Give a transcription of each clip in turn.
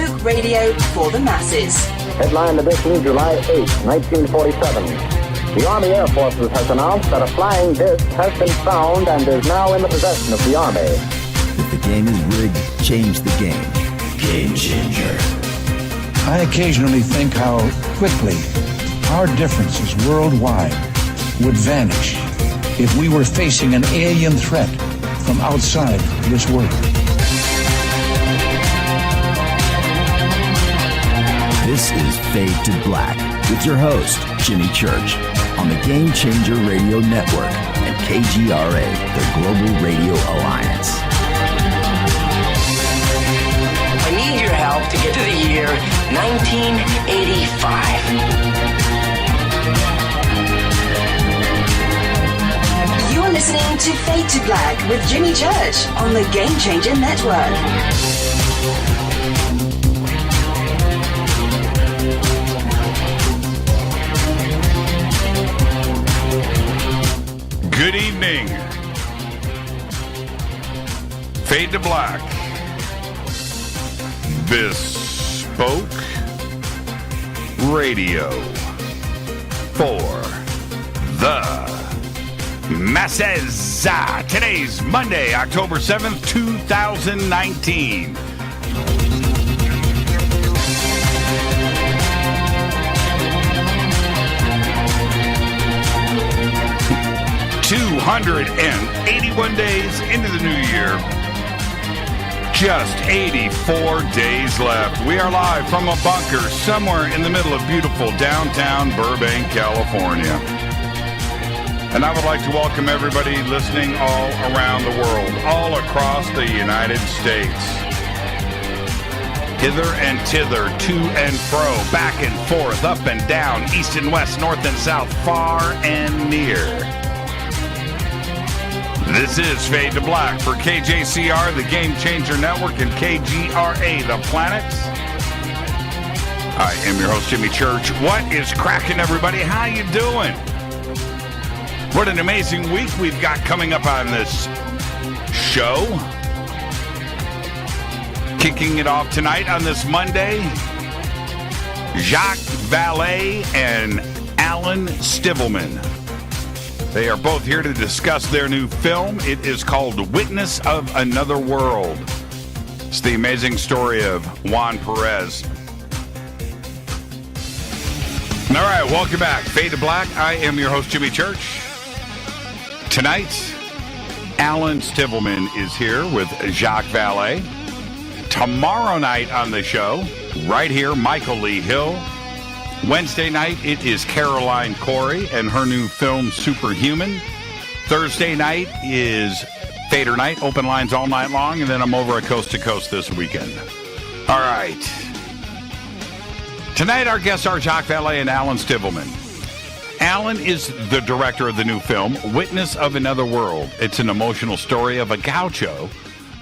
Folk radio for the masses. Headline edition, July 8, 1947. The Army Air Forces has announced that a flying disc has been found and is now in the possession of the Army. If the game is rigged, change the game. Game changer. I occasionally think how quickly our differences worldwide would vanish if we were facing an alien threat from outside this world. This is Fade to Black with your host, Jimmy Church, on the Game Changer Radio Network and KGRA, the Global Radio Alliance. I need your help to get to the year 1985. You're listening to Fade to Black with Jimmy Church on the Game Changer Network. Good evening. Fade to Black. Bespoke radio for the masses. Today's Monday, October 7th, 2019. $281 days into the new year. Just 84 days left. We are live from a bunker somewhere in the middle of beautiful downtown Burbank, California. And I would like to welcome everybody listening all around the world, all across the United States. Hither and thither, to and fro, back and forth, up and down, east and west, north and south, far and near. This is Fade to Black for KJCR, the Game Changer Network, and KGRA, the Planet. I am your host, Jimmy Church. What is cracking, everybody? How you doing? What an amazing week we've got coming up on this show. Kicking it off tonight on this Monday, Jacques Vallee and Alan Stivelman. They are both here to discuss their new film. It is called Witness of Another World. It's the amazing story of Juan Perez. All right, welcome back. Fade to Black. I am your host, Jimmy Church. Tonight, Alan Stivelman is here with Jacques Vallee. Tomorrow night on the show, right here, Michael Lee Hill. Wednesday night, it is Caroline Corey and her new film, Superhuman. Thursday night is Fader Night, open lines all night long, and then I'm over at Coast to Coast this weekend. All right. Tonight, our guests are Jacques Vallee and Alan Stivelman. Alan is the director of the new film, Witness of Another World. It's an emotional story of a gaucho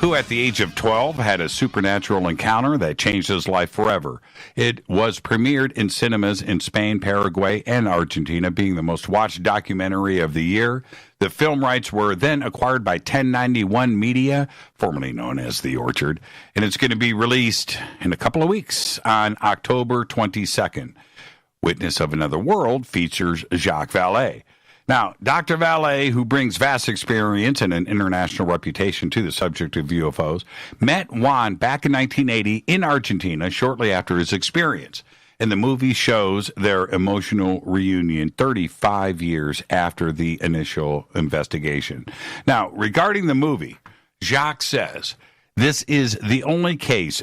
who at the age of 12 had a supernatural encounter that changed his life forever. It was premiered in cinemas in Spain, Paraguay, and Argentina, being the most watched documentary of the year. The film rights were then acquired by 1091 Media, formerly known as The Orchard, and it's going to be released in a couple of weeks on October 22nd. Witness of Another World features Jacques Vallee. Now, Dr. Vallée, who brings vast experience and an international reputation to the subject of UFOs, met Juan back in 1980 in Argentina shortly after his experience. And the movie shows their emotional reunion 35 years after the initial investigation. Now, regarding the movie, Jacques says, this is the only case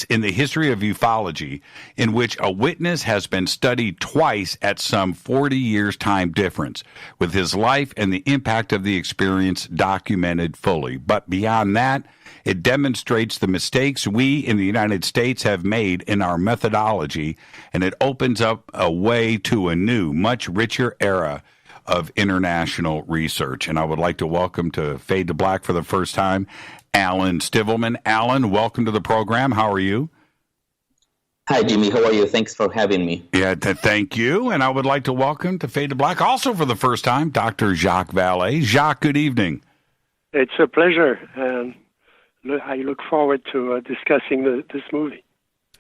in the history of ufology in which a witness has been studied twice at some 40 years' time difference, with his life and the impact of the experience documented fully. But beyond that, it demonstrates the mistakes we in the United States have made in our methodology, and it opens up a way to a new, much richer era of international research. And I would like to welcome to Fade to Black for the first time, Alan Stivelman. Alan, welcome to the program. How are you? Hi, Jimmy. How are you? Thanks for having me. Yeah, thank you. And I would like to welcome to Fade to Black, also for the first time, Dr. Jacques Vallee. Jacques, good evening. It's a pleasure. I look forward to discussing this movie.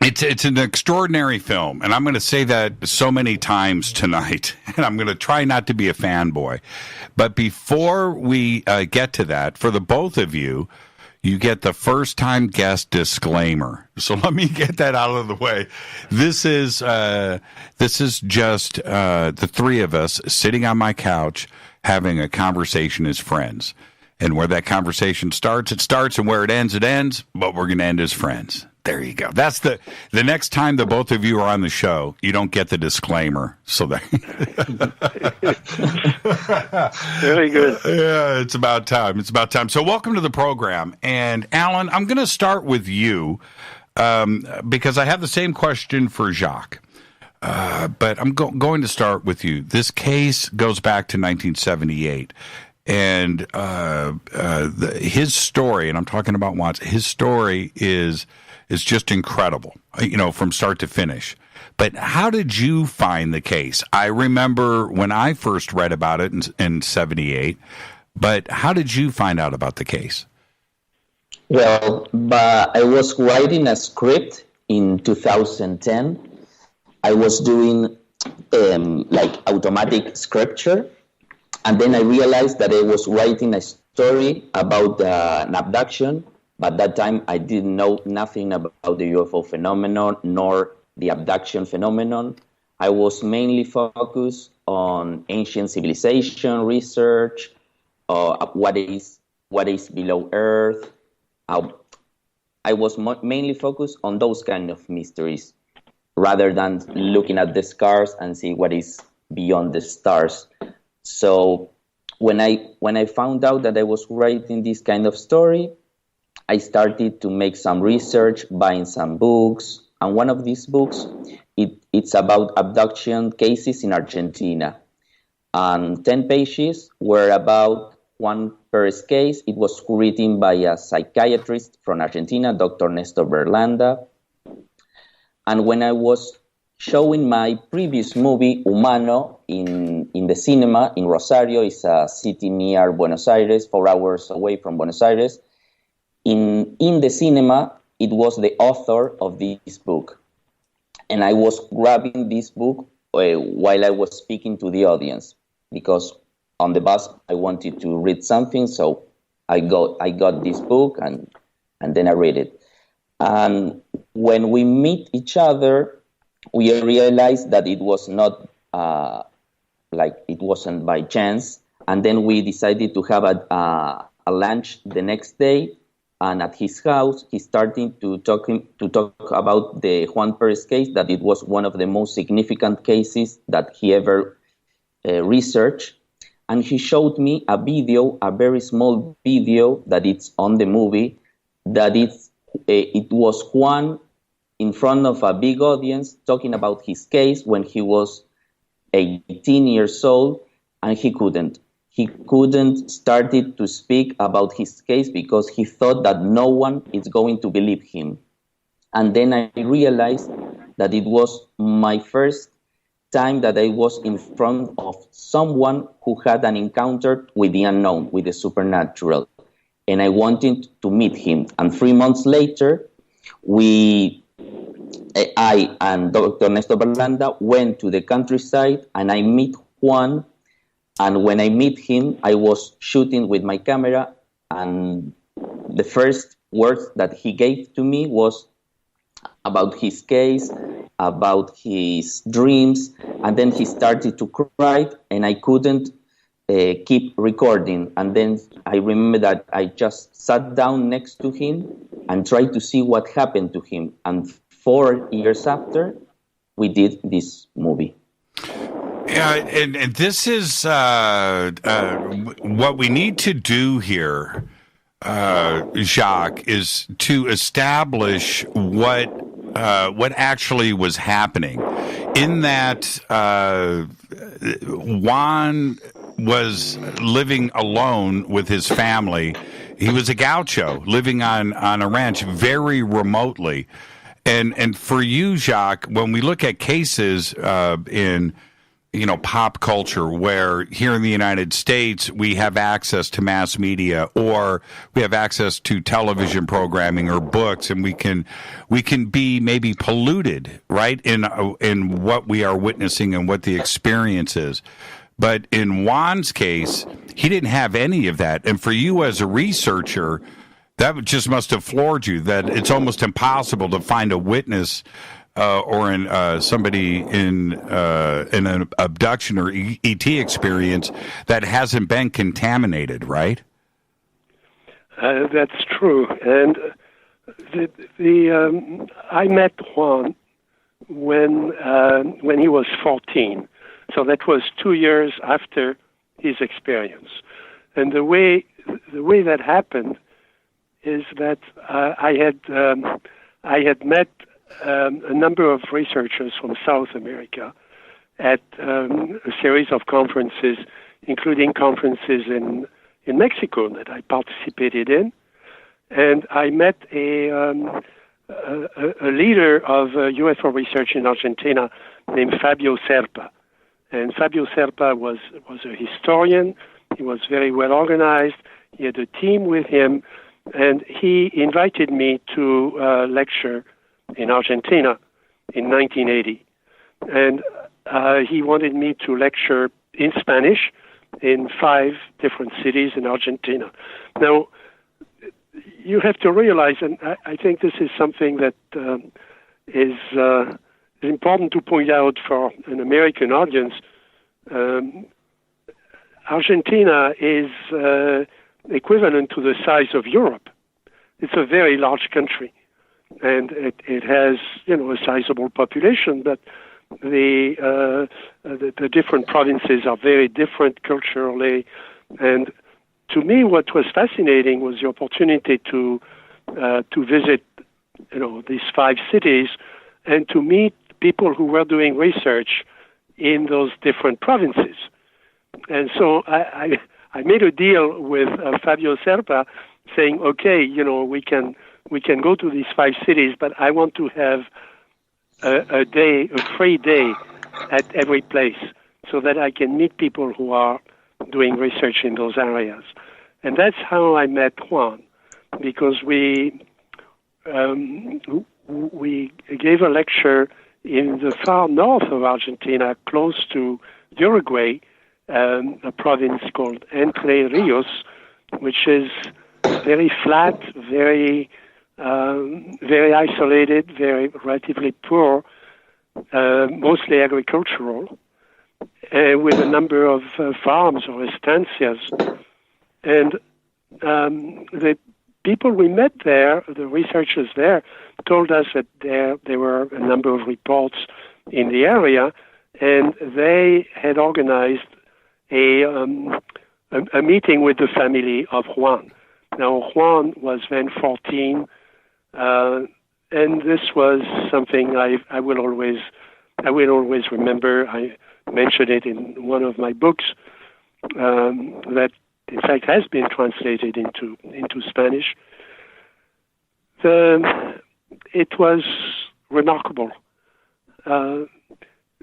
It's an extraordinary film, and I'm going to say that so many times tonight, and I'm going to try not to be a fanboy. But before we get to that, for the both of you, you get the first-time guest disclaimer. So let me get that out of the way. This is just the three of us sitting on my couch having a conversation as friends. And where that conversation starts, it starts, and where it ends, but we're going to end as friends. There you go. That's the next time the both of you are on the show, you don't get the disclaimer. So that very good. Yeah, it's about time. So welcome to the program. And Alan, I'm going to start with you because I have the same question for Jacques. But I'm going to start with you. This case goes back to 1978. And his story, and I'm talking about Juan's, his story is just incredible, from start to finish. But how did you find the case? I remember when I first read about it in 78, but how did you find out about the case? Well, I was writing a script in 2010. I was doing automatic scripture. And then I realized that I was writing a story about an abduction. But at that time, I didn't know nothing about the UFO phenomenon nor the abduction phenomenon. I was mainly focused on ancient civilization research, what is below Earth. I was mainly focused on those kind of mysteries, rather than looking at the stars and see what is beyond the stars. So when I found out that I was writing this kind of story, I started to make some research, buying some books, and one of these books, it's about abduction cases in Argentina. And 10 pages were about one per case. It was written by a psychiatrist from Argentina, Dr. Néstor Berlanda. And when I was showing my previous movie, Humano, in the cinema in Rosario, it's a city near Buenos Aires, 4 hours away from Buenos Aires, in the cinema, it was the author of this book. And I was grabbing this book while I was speaking to the audience, because on the bus I wanted to read something, so I got this book and then I read it. And when we meet each other, we realized that it was not it wasn't by chance. And then we decided to have a lunch the next day. And at his house, he started to talk about the Juan Pérez case, that it was one of the most significant cases that he ever researched. And he showed me a video, a very small video that it's on the movie, that it was Juan in front of a big audience talking about his case when he was 18 years old, and he couldn't started to speak about his case because he thought that no one is going to believe him. And then I realized that it was my first time that I was in front of someone who had an encounter with the unknown, with the supernatural. And I wanted to meet him. And 3 months later, I and Dr. Néstor Berlanda went to the countryside, and I met Juan. And when I meet him, I was shooting with my camera, and the first words that he gave to me was about his case, about his dreams, and then he started to cry, and I couldn't keep recording. And then I remember that I just sat down next to him and tried to see what happened to him. And 4 years after, we did this movie. Yeah, and this is what we need to do here, Jacques, is to establish what actually was happening. In that Juan was living alone with his family. He was a gaucho living on a ranch very remotely. And for you, Jacques, when we look at cases in pop culture, where here in the United States we have access to mass media, or we have access to television programming or books, and we can be maybe polluted, right, in what we are witnessing and what the experience is. But in Juan's case, he didn't have any of that. And for you as a researcher, that just must have floored you, that it's almost impossible to find a witness or somebody in an abduction or ET experience that hasn't been contaminated, right? That's true. And I met Juan when he was 14. So that was 2 years after his experience. And the way that happened is that I had met a number of researchers from South America at a series of conferences, including conferences in Mexico that I participated in. And I met a leader of UFO research in Argentina named Fabio Serpa. And Fabio Serpa was a historian. He was very well organized. He had a team with him. And he invited me to lecture in Argentina in 1980. And he wanted me to lecture in Spanish in 5 different cities in Argentina. Now, you have to realize, and I think this is something that is important to point out for an American audience. Argentina is equivalent to the size of Europe. It's a very large country, and it has, a sizable population, but the different provinces are very different culturally. And to me, what was fascinating was the opportunity to visit, these 5 cities and to meet people who were doing research in those different provinces. And so I made a deal with Fabio Serpa, saying, okay, we can go to these 5 cities, but I want to have a free day at every place, so that I can meet people who are doing research in those areas. And that's how I met Juan, because we gave a lecture in the far north of Argentina, close to Uruguay, a province called Entre Rios, which is very flat, very isolated, very relatively poor, mostly agricultural, with a number of farms or estancias. And the people we met there, the researchers there, told us that there were a number of reports in the area, and they had organized a meeting with the family of Juan. Now, Juan was then 14, and this was something I will always remember. I mentioned it in one of my books that, in fact, has been translated into Spanish. It was remarkable.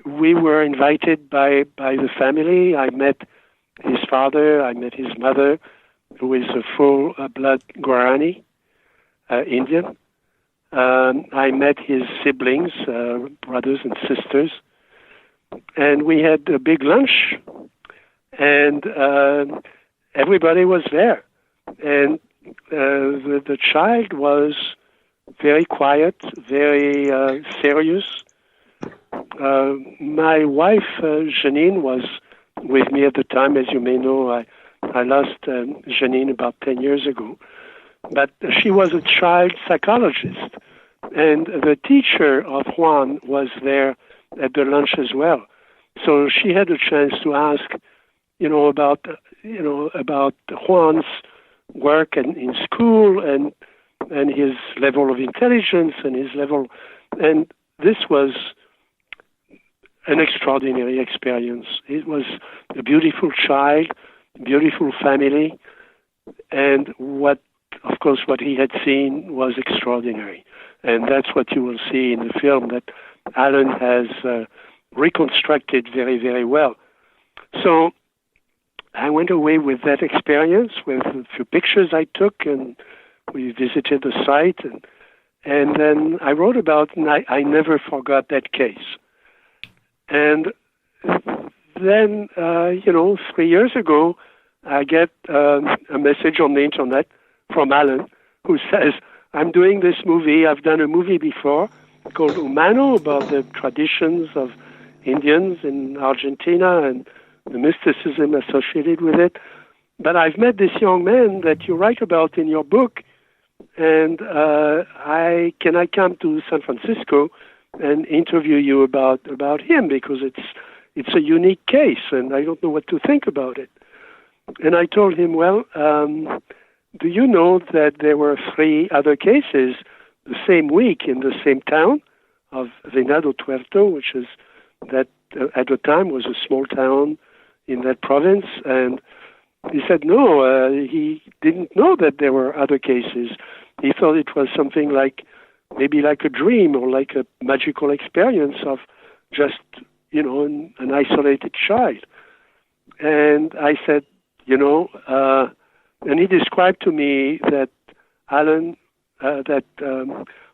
We were invited by the family. I met his father. I met his mother, who is a full-blood Guarani Indian. I met his siblings, brothers and sisters, and we had a big lunch, and everybody was there. And the child was very quiet, very serious. My wife, Janine, was with me at the time. As you may know, I lost Janine about 10 years ago. But she was a child psychologist, and the teacher of Juan was there at the lunch as well. So she had a chance to ask, about Juan's work in school and his level of intelligence and his level, and this was an extraordinary experience. It was a beautiful child, beautiful family, and what he had seen was extraordinary. And that's what you will see in the film, that Alan has reconstructed very, very well. So I went away with that experience, with a few pictures I took, and we visited the site, and then I wrote about it, and I never forgot that case. And then, 3 years ago, I get a message on the internet from Alan, who says, I'm doing this movie. I've done a movie before called Humano about the traditions of Indians in Argentina and the mysticism associated with it. But I've met this young man that you write about in your book, and can I come to San Francisco and interview you about him, because it's a unique case and I don't know what to think about it. And I told him, well, do you know that there were 3 other cases the same week in the same town of Venado Tuerto, which is that at the time was a small town in that province? And he said no, he didn't know that there were other cases. He thought it was something like maybe like a dream or like a magical experience of just, an isolated child. And I said, and he described to me that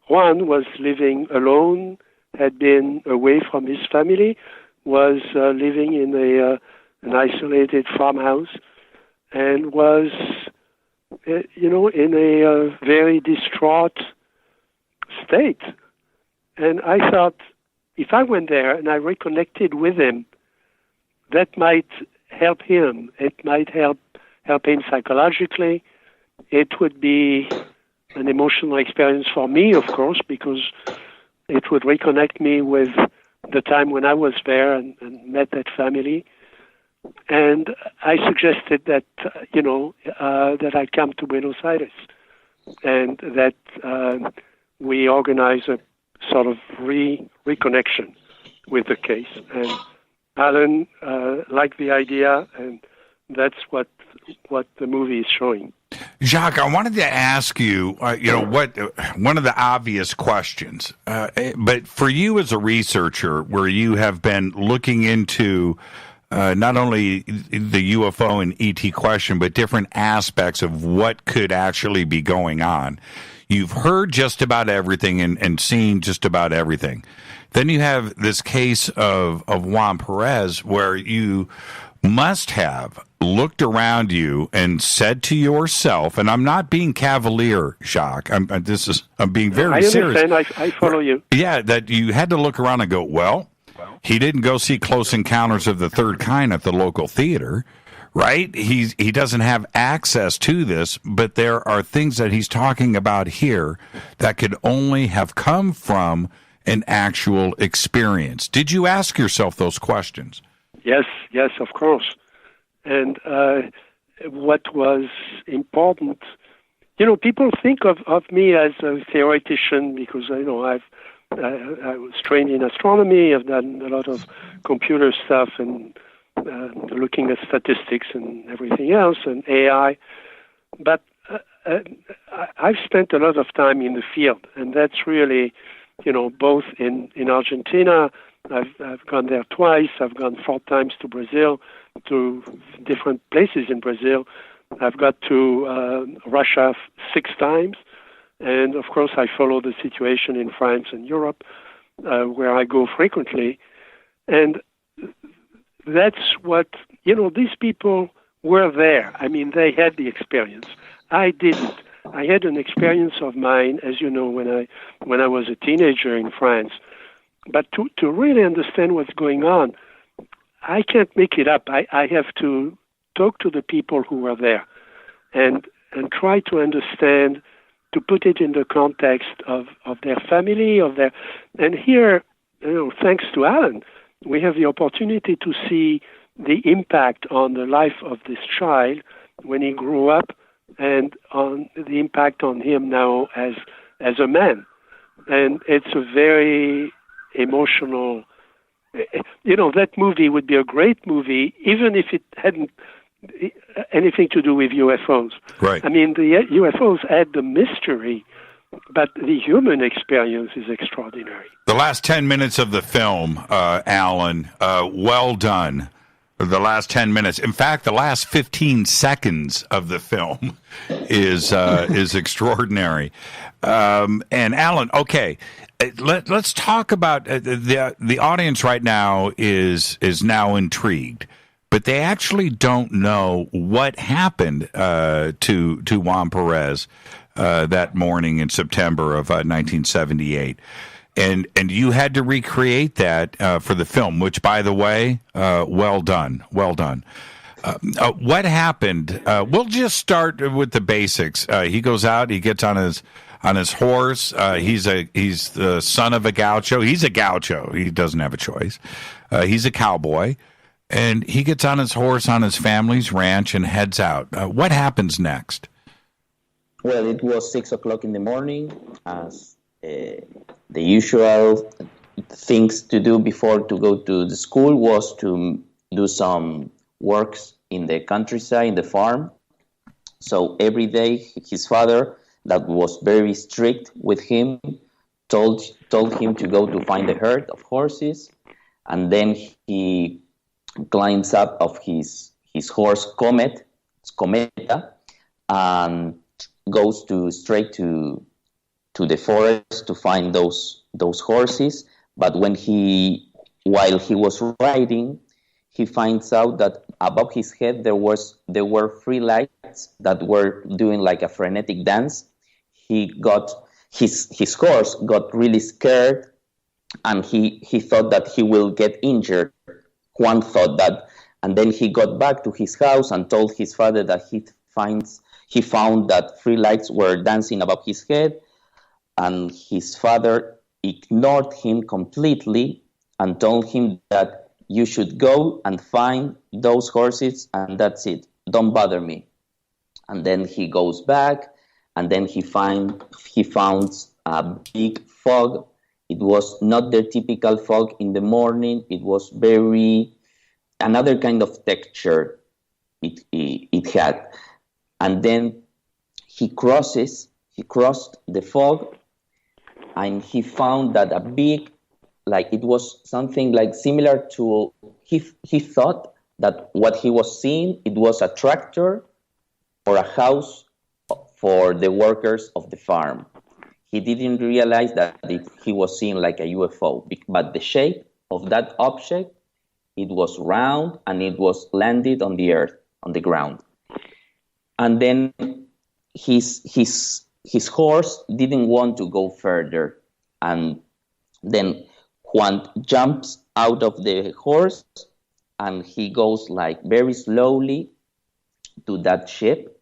Juan was living alone, had been away from his family, was living in an isolated farmhouse, and was, in a very distraught state. And I thought, if I went there and I reconnected with him, that might help him. It might help him psychologically. It would be an emotional experience for me, of course, because it would reconnect me with the time when I was there and met that family. And I suggested that, that I come to Buenos Aires and that we organize a sort of reconnection with the case. And Alan liked the idea, and that's what the movie is showing. Jacques, I wanted to ask you, one of the obvious questions, but for you as a researcher, where you have been looking into not only the UFO and ET question, but different aspects of what could actually be going on. You've heard just about everything and seen just about everything. Then you have this case of Juan Perez, where you must have looked around you and said to yourself, and I'm not being cavalier, Jacques, I'm being very serious. I understand. I follow you. Yeah, that you had to look around and go, well, he didn't go see Close Encounters of the Third Kind at the local theater, right? He doesn't have access to this, but there are things that he's talking about here that could only have come from an actual experience. Did you ask yourself those questions? Yes, of course. And what was important, people think of me as a theoretician because I was trained in astronomy. I've done a lot of computer stuff and looking at statistics and everything else and AI. But I've spent a lot of time in the field, and that's really, both in Argentina. I've gone there twice. I've gone 4 times to Brazil, to different places in Brazil. I've got to Russia 6 times. And, of course, I follow the situation in France and Europe, where I go frequently. And that's what, these people were there. I mean, they had the experience. I didn't. I had an experience of mine, as you know, when I was a teenager in France. But to really understand what's going on, I can't make it up. I have to talk to the people who were there and try to understand, to put it in the context of their family, and here, thanks to Alan, we have the opportunity to see the impact on the life of this child when he grew up and on the impact on him now as a man. And it's a very emotional, that movie would be a great movie even if it hadn't anything to do with UFOs. Right. I mean, the UFOs add the mystery But the human experience is extraordinary. The last 10 minutes of the film, Alan, well done. The last 10 minutes. In fact, the last 15 seconds of the film is extraordinary. And Alan, okay, let's talk about the audience right now is now intrigued, but they actually don't know what happened to Juan Perez that morning in September of 1978. And you had to recreate that for the film, which, by the way, well done. What happened? We'll just start with the basics. He goes out. He gets on his horse. He's the son of a gaucho. He's a gaucho. He doesn't have a choice. He's a cowboy, and he gets on his horse on his family's ranch and heads out. What happens next? Well, it was 6 o'clock in the morning, as the usual things to do before to go to the school was to do some works in the countryside, in the farm. So every day, his father, that was very strict with him, told him to go to find a herd of horses, and then he climbs up of his horse Cometa, and goes straight to the forest to find those horses. But while he was riding, he finds out that above his head there were 3 lights that were doing like a frenetic dance. He got his horse got really scared, and he thought that he will get injured. Juan thought that, and then he got back to his house and told his father that he found that 3 lights were dancing above his head. And his father ignored him completely and told him that you should go and find those horses, and that's it. Don't bother me. And then he goes back, and then he found a big fog. It was not the typical fog in the morning. It was another kind of texture it had. And then he crossed the fog, and he found that a big, like it was something like similar to, he thought that what he was seeing, it was a tractor or a house for the workers of the farm. He didn't realize that he was seeing like a UFO, but the shape of that object, it was round and it was landed on the earth, on the ground. And then his horse didn't want to go further. And then Juan jumps out of the horse and he goes like very slowly to that ship.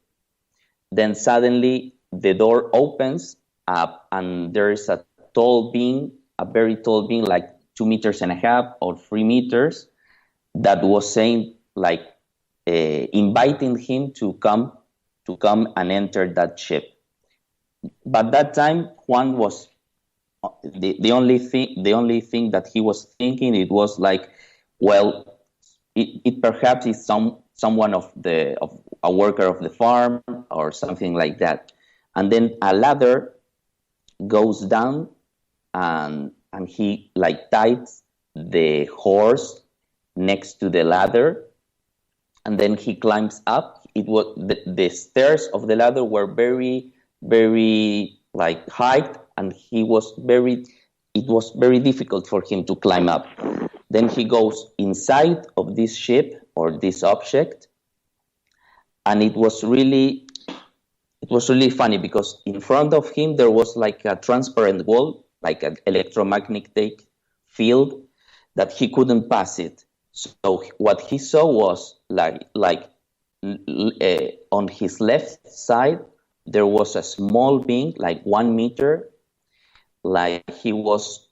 Then suddenly the door opens up and there is a very tall being, like 2.5 meters or 3 meters, that was saying like inviting him to come and enter that ship. But that time Juan was the only thing that he was thinking, it was like, well, it perhaps is someone of a worker of the farm or something like that. And then a ladder goes down and he like ties the horse next to the ladder, and then he climbs up. It was the stairs of the ladder were very, very like high, and it was very difficult for him to climb up. Then he goes inside of this ship or this object, and it was really funny because in front of him there was like a transparent wall, like an electromagnetic field that he couldn't pass it. So what he saw was like on his left side there was a small being, like 1 meter, like he was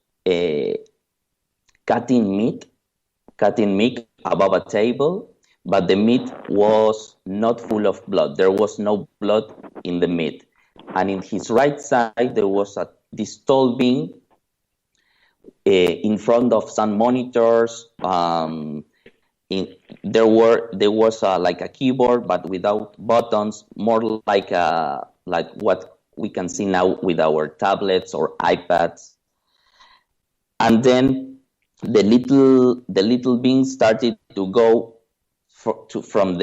cutting meat above a table, but the meat was not full of blood. There was no blood in the meat. And in his right side, there was this tall being in front of some monitors. There was like a keyboard, but without buttons, more like what we can see now with our tablets or iPads. And then the little being started to go from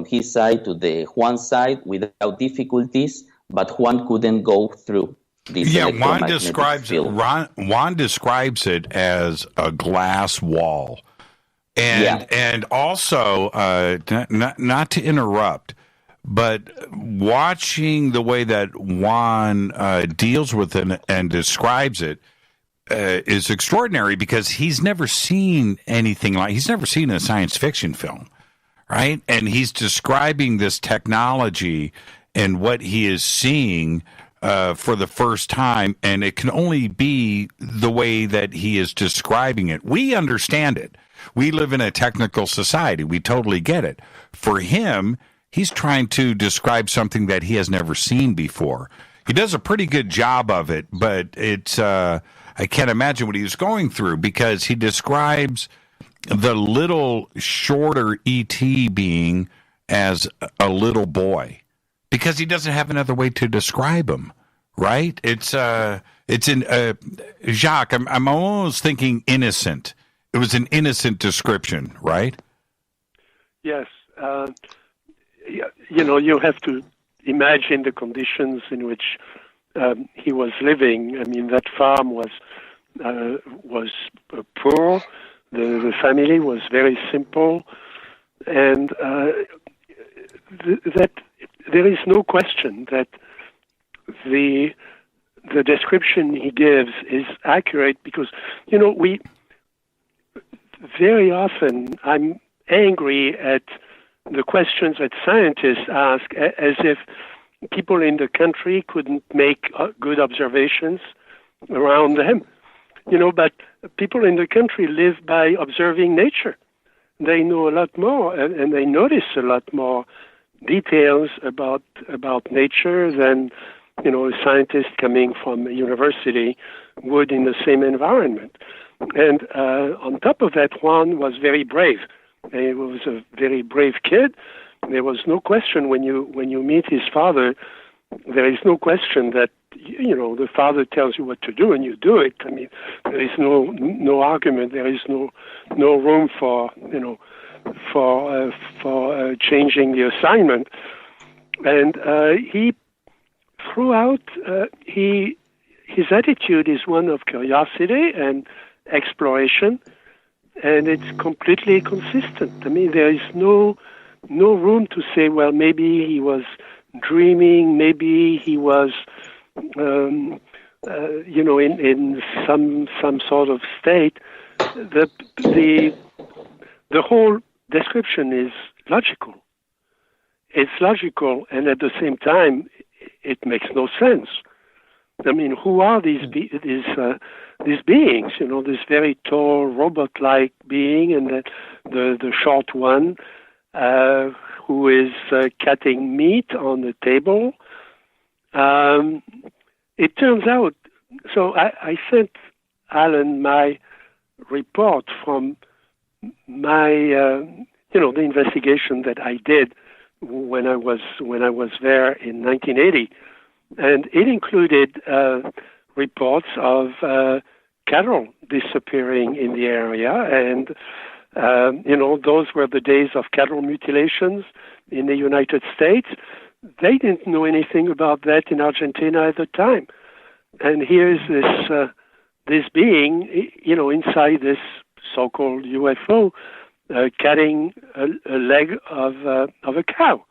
his side to the Juan side without difficulties, but Juan couldn't go through this electromagnetic field. Juan describes it as a glass wall. And also, not to interrupt, but watching the way that Juan deals with it and describes it is extraordinary, because he's never seen anything he's never seen a science fiction film, right? And he's describing this technology and what he is seeing for the first time, and it can only be the way that he is describing it. We understand it. We live in a technical society. We totally get it. For him, he's trying to describe something that he has never seen before. He does a pretty good job of it, but it's I can't imagine what he was going through, because he describes the little shorter E.T. being as a little boy, because he doesn't have another way to describe him, right? It's in Jacques, I'm almost thinking innocent. It was an innocent description, right? Yes. You have to imagine the conditions in which he was living. I mean, that farm was poor. The family was very simple, and that there is no question that the description he gives is accurate, because we very often I'm angry at the questions that scientists ask, as if people in the country couldn't make good observations around them. But people in the country live by observing nature. They know a lot more, and they notice a lot more details about nature than a scientist coming from a university would in the same environment. And on top of that, Juan was very brave. He was a very brave kid. There was no question when you meet his father, there is no question that the father tells you what to do and you do it. I mean, there is no argument. There is no room for changing the assignment. And he throughout his attitude is one of curiosity and exploration, and it's completely consistent. I mean, there is no room to say, well, maybe he was dreaming, maybe he was, in some sort of state. The whole description is logical. It's logical, and at the same time, it makes no sense. I mean, who are these beings? This very tall, robot-like being, and the short one who is cutting meat on the table. It turns out, so I sent Alan my report from my, the investigation that I did when I was there in 1980, and it included reports of cattle disappearing in the area, and those were the days of cattle mutilations in the United States. They didn't know anything about that in Argentina at the time, and here's this being, inside this so-called UFO, cutting a leg of a cow.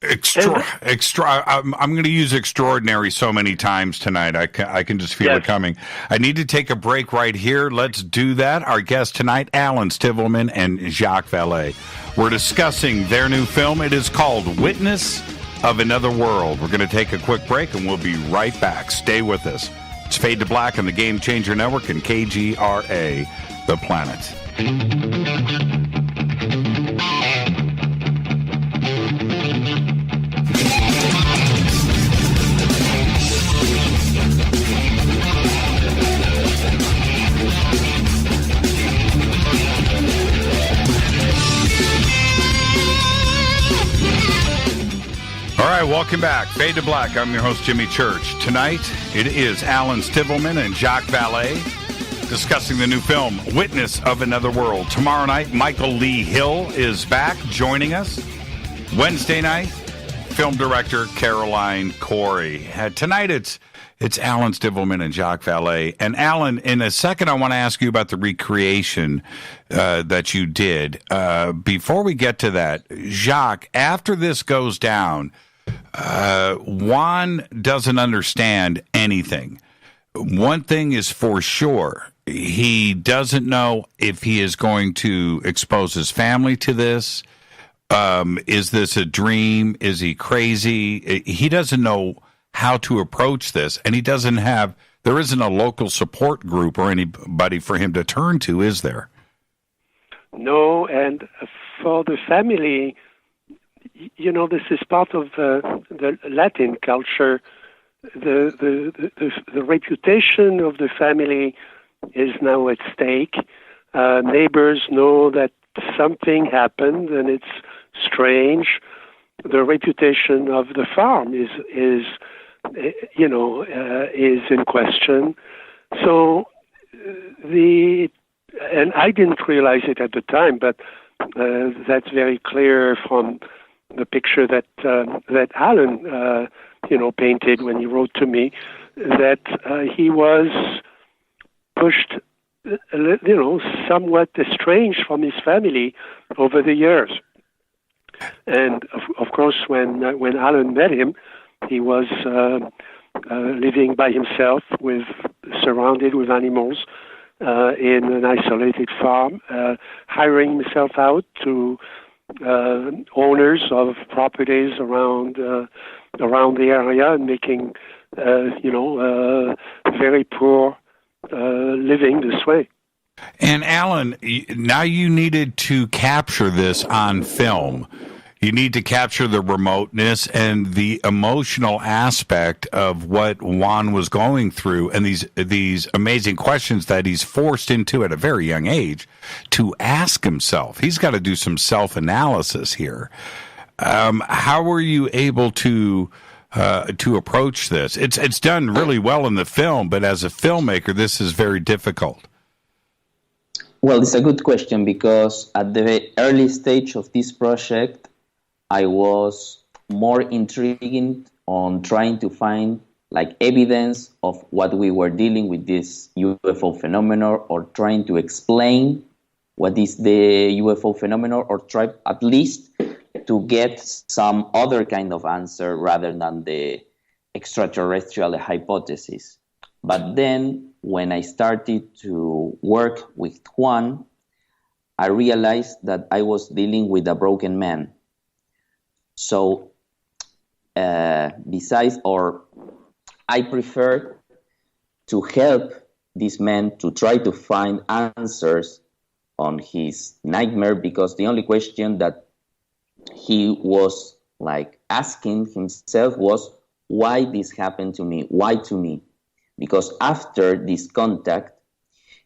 I'm going to use extraordinary so many times tonight. I can just feel it coming. I need to take a break right here. Let's do that. Our guests tonight, Alan Stivelman and Jacques Vallee. We're discussing their new film. It is called Witness of Another World. We're going to take a quick break, and we'll be right back. Stay with us. It's Fade to Black on the Game Changer Network and KGRA, The Planet. All right, Welcome back. Fade to Black. I'm your host, Jimmy Church. Tonight, it is Alan Stivelman and Jacques Vallee discussing the new film, Witness of Another World. Tomorrow night, Michael Lee Hill is back joining us. Wednesday night, film director Caroline Corey. Tonight, it's Alan Stivelman and Jacques Vallee. And Alan, in a second, I want to ask you about the recreation that you did. Before we get to that, Jacques, after this goes down, Juan doesn't understand anything. One thing is for sure. He doesn't know if he is going to expose his family to this. Is this a dream? Is he crazy? He doesn't know how to approach this, and there isn't a local support group or anybody for him to turn to, is there? No, and for the family, this is part of the Latin culture. The reputation of the family is now at stake. Neighbors know that something happened, and it's strange. The reputation of the farm is in question. So and I didn't realize it at the time, but that's very clear from the picture that Alan, painted when he wrote to me, that he was pushed, somewhat estranged from his family over the years. And of course, when Alan met him, he was living by himself, surrounded with animals, in an isolated farm, hiring himself out to owners of properties around the area and making very poor living this way. And Alan, now you needed to capture this on film. You need to capture the remoteness and the emotional aspect of what Juan was going through, and these amazing questions that he's forced into at a very young age to ask himself. He's got to do some self-analysis here. How were you able to approach this? It's done really well in the film, but as a filmmaker, this is very difficult. Well, it's a good question, because at the early stage of this project, I was more intrigued on trying to find evidence of what we were dealing with this UFO phenomenon, or trying to explain what is the UFO phenomenon, or try at least to get some other kind of answer rather than the extraterrestrial hypothesis. But then when I started to work with Juan, I realized that I was dealing with a broken man. So I prefer to help this man to try to find answers on his nightmare, because the only question that he was asking himself was, why this happened to me? Why to me? Because after this contact,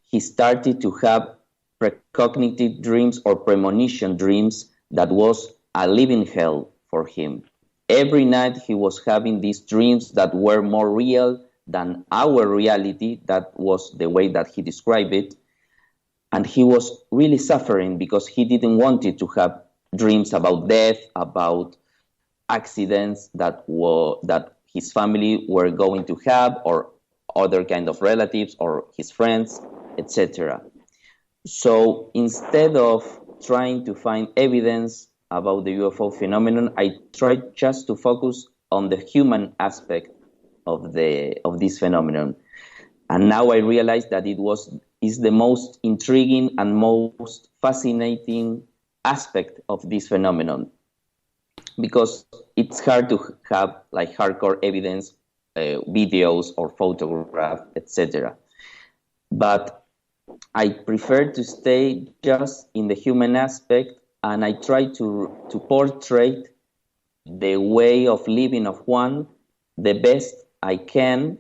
he started to have precognitive dreams or premonition dreams that was a living hell for him. Every night he was having these dreams that were more real than our reality. That was the way that he described it. And he was really suffering because he didn't want it to have dreams about death, about accidents that his family were going to have, or other kind of relatives or his friends, etc. So instead of trying to find evidence about the UFO phenomenon, I tried just to focus on the human aspect of this phenomenon. And now I realize that is the most intriguing and most fascinating aspect of this phenomenon, because it's hard to have hardcore evidence, videos or photographs, etc. But I prefer to stay just in the human aspect, and I try to portray the way of living of Juan the best I can,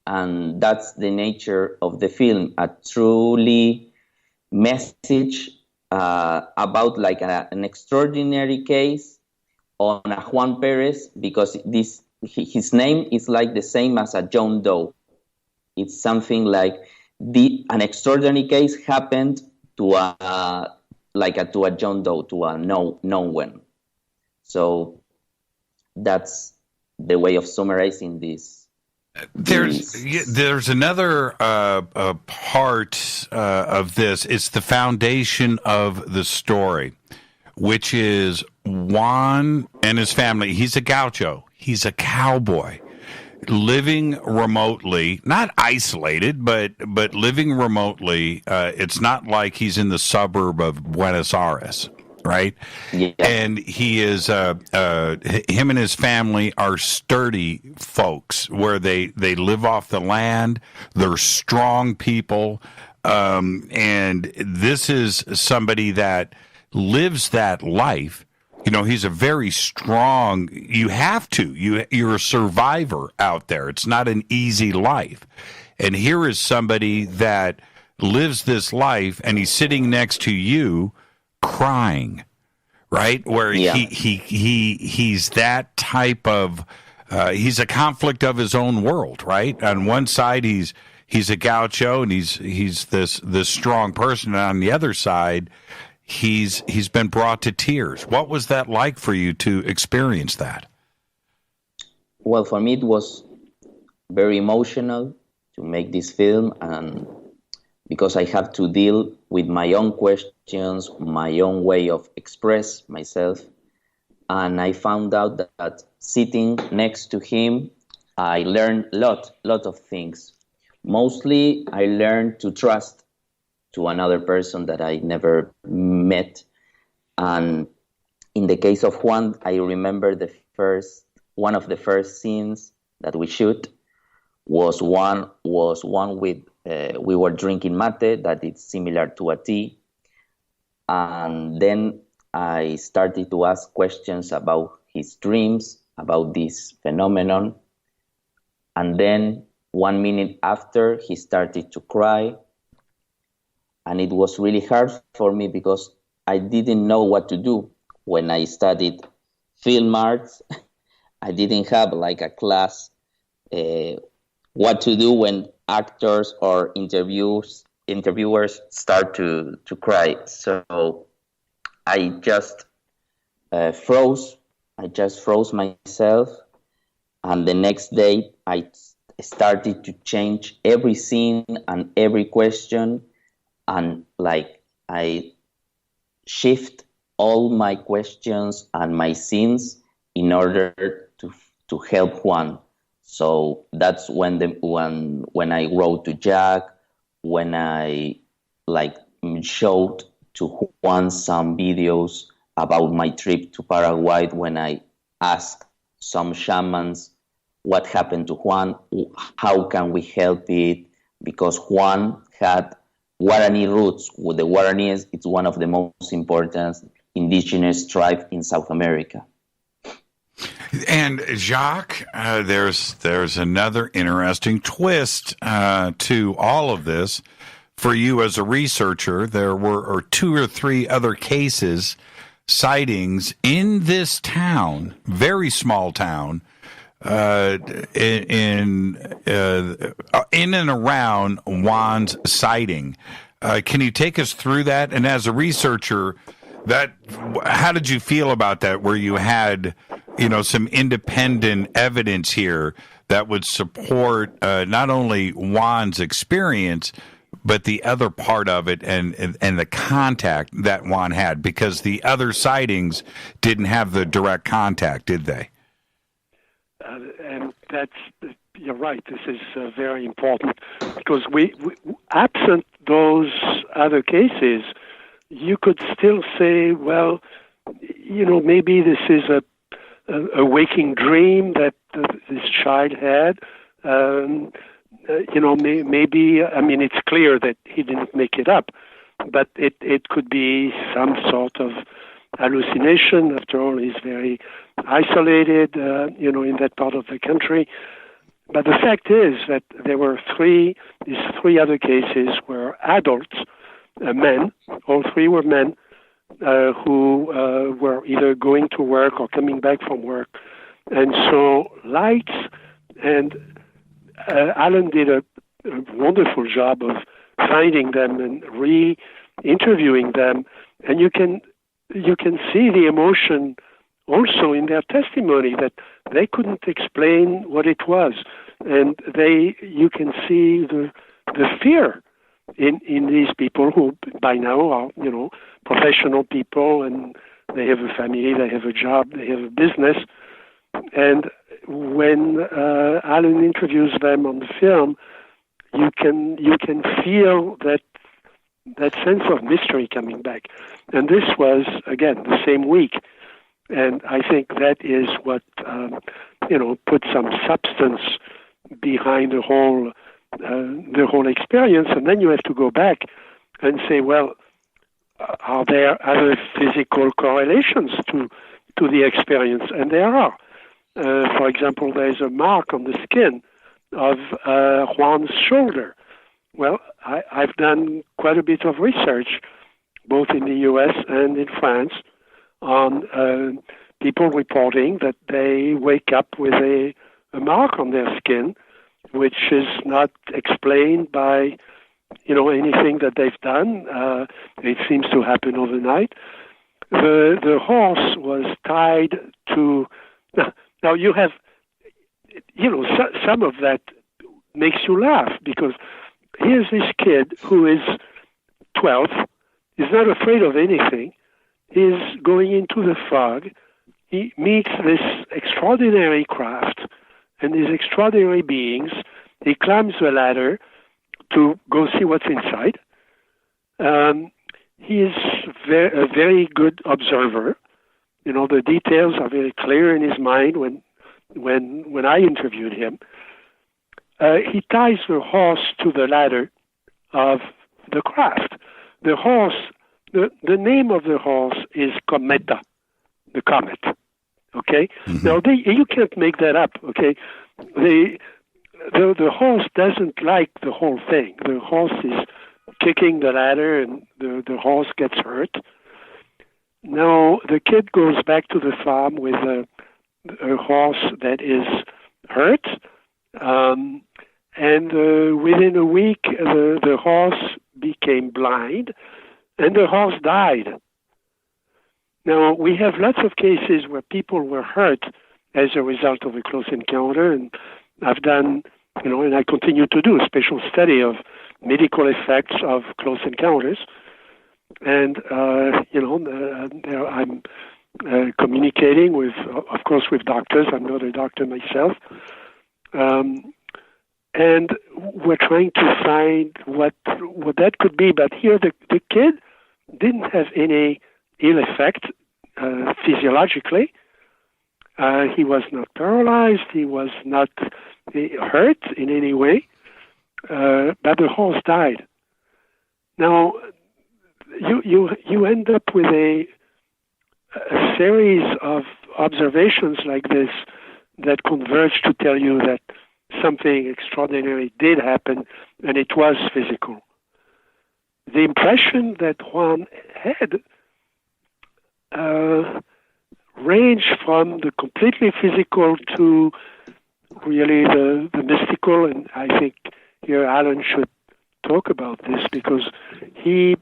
and that's the nature of the film, a truly message about an extraordinary case on a Juan Perez because his name is like the same as a John Doe. It's something like an extraordinary case happened to a John Doe, to a known one. So that's the way of summarizing this. There's another part of this. It's the foundation of the story, which is Juan and his family. He's a gaucho. He's a cowboy living remotely, not isolated, but living remotely. It's not like he's in the suburb of Buenos Aires. Right? Yeah. And he is, him and his family are sturdy folks where they live off the land. They're strong people. And this is somebody that lives that life. You know, he's a very strong, you're a survivor out there. It's not an easy life. And here is somebody that lives this life and he's sitting next to you crying, right? Where he's that type of he's a conflict of his own world, right? On one side he's a gaucho and he's this strong person, and on the other side he's been brought to tears. What was that like for you to experience that? Well, for me it was very emotional to make this film, and because I have to deal with my own questions, my own way of express myself. And I found out that sitting next to him, I learned a lot of things. Mostly, I learned to trust to another person that I never met. And in the case of Juan, I remember one of the first scenes that we shoot was one with we were drinking mate, that is similar to a tea. And then I started to ask questions about his dreams, about this phenomenon. And then 1 minute after, he started to cry. And it was really hard for me because I didn't know what to do. When I studied film arts, I didn't have like a class, what to do when actors or interviewers start to cry. So I just froze. I just froze myself. And the next day, I started to change every scene and every question. And like I shift all my questions and my scenes in order to help Juan. So that's when I wrote to Jacques, when I showed to Juan some videos about my trip to Paraguay, when I asked some shamans what happened to Juan, how can we help it, because Juan had Guarani roots. With the Guaranis, it's one of the most important indigenous tribes in South America. And Jacques, there's another interesting twist to all of this. For you as a researcher, there were 2 or 3 other cases, sightings in this town, very small town, in and around Juan's sighting. Can you take us through that? And as a researcher, how did you feel about that, where you had some independent evidence here that would support not only Juan's experience, but the other part of it and the contact that Juan had, because the other sightings didn't have the direct contact, did they? And you're right. This is very important, because we absent those other cases, you could still say, well, maybe this is a waking dream that this child had. Maybe, it's clear that he didn't make it up, but it could be some sort of hallucination. After all, he's very isolated, in that part of the country. But the fact is that there were these 3 other cases where adults, men, all 3 were men, who were either going to work or coming back from work, and saw lights. And Alan did a wonderful job of finding them and re-interviewing them, and you can see the emotion also in their testimony that they couldn't explain what it was, and you can see the fear in these people who by now are professional people, and they have a family, they have a job, they have a business. And when Alan interviews them on the film, you can feel that sense of mystery coming back. And this was, again, the same week. And I think that is what put some substance behind the whole experience. And then you have to go back and say, well, are there other physical correlations to the experience? And there are. For example, there's a mark on the skin of Juan's shoulder. Well, I've done quite a bit of research, both in the U.S. and in France, on people reporting that they wake up with a mark on their skin, which is not explained by anything that they've done. It seems to happen overnight. The horse was tied to. Now you have, some of that makes you laugh, because here's this kid who is 12, is not afraid of anything, is going into the fog. He meets this extraordinary craft and these extraordinary beings. He climbs the ladder to go see what's inside. He is a very good observer. The details are very clear in his mind when I interviewed him. He ties the horse to the ladder of the craft. The horse, the name of the horse is Cometa, the comet. Okay? Mm-hmm. Now, you can't make that up, okay? The horse doesn't like the whole thing. The horse is kicking the ladder, and the horse gets hurt. Now, the kid goes back to the farm with a horse that is hurt, and within a week, the horse became blind, and the horse died. Now, we have lots of cases where people were hurt as a result of a close encounter, and I've done, and I continue to do a special study of medical effects of close encounters. And, I'm communicating with, of course, with doctors. I'm not a doctor myself. And we're trying to find what that could be. But here the kid didn't have any ill effect physiologically. He was not paralyzed. He was not hurt in any way. But the horse died. Now, you end up with a series of observations like this that converge to tell you that something extraordinary did happen, and it was physical. The impression that Juan had ranged from the completely physical to really the mystical, and I think here Alan should talk about this, because he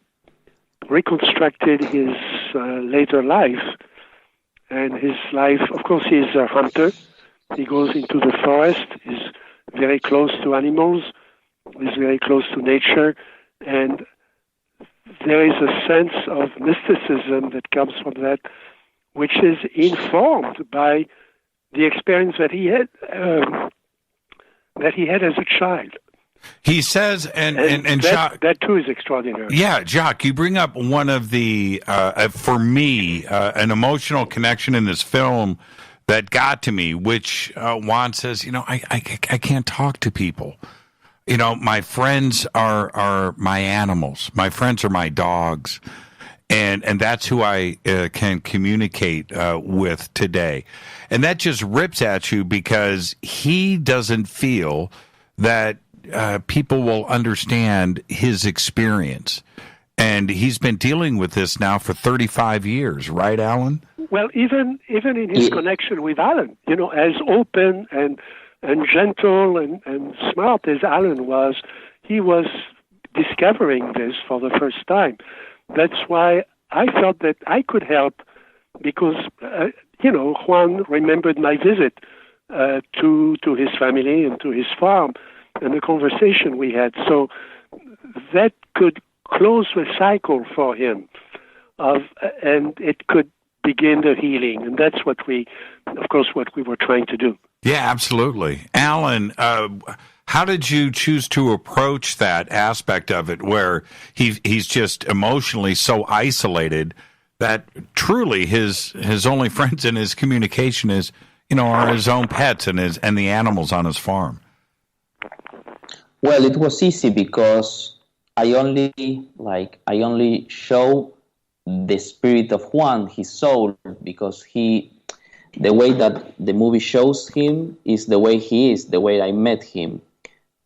reconstructed his later life. And his life, of course, he's a hunter. He goes into the forest, is very close to animals, is very close to nature, and there is a sense of mysticism that comes from that, which is informed by the experience that he had as a child. He says, and that, that too is extraordinary. Yeah, Jacques, you bring up one of the, for me, an emotional connection in this film that got to me, which Juan says, I can't talk to people. My friends are my animals. My friends are my dogs. And that's who I can communicate with today. And that just rips at you, because he doesn't feel that people will understand his experience. And he's been dealing with this now for 35 years, right, Alan? Well, even in his connection with Alan, as open and gentle and smart as Alan was, he was discovering this for the first time. That's why I felt that I could help because, Juan remembered my visit to his family and to his farm and the conversation we had. So that could close the cycle for him, and it could begin the healing. And that's what we were trying to do. Yeah, absolutely. Alan, how did you choose to approach that aspect of it where he's just emotionally so isolated that truly his only friends in his communication are his own pets and the animals on his farm? Well, it was easy because I only show the spirit of Juan, his soul, because the way that the movie shows him is the way he is, the way I met him.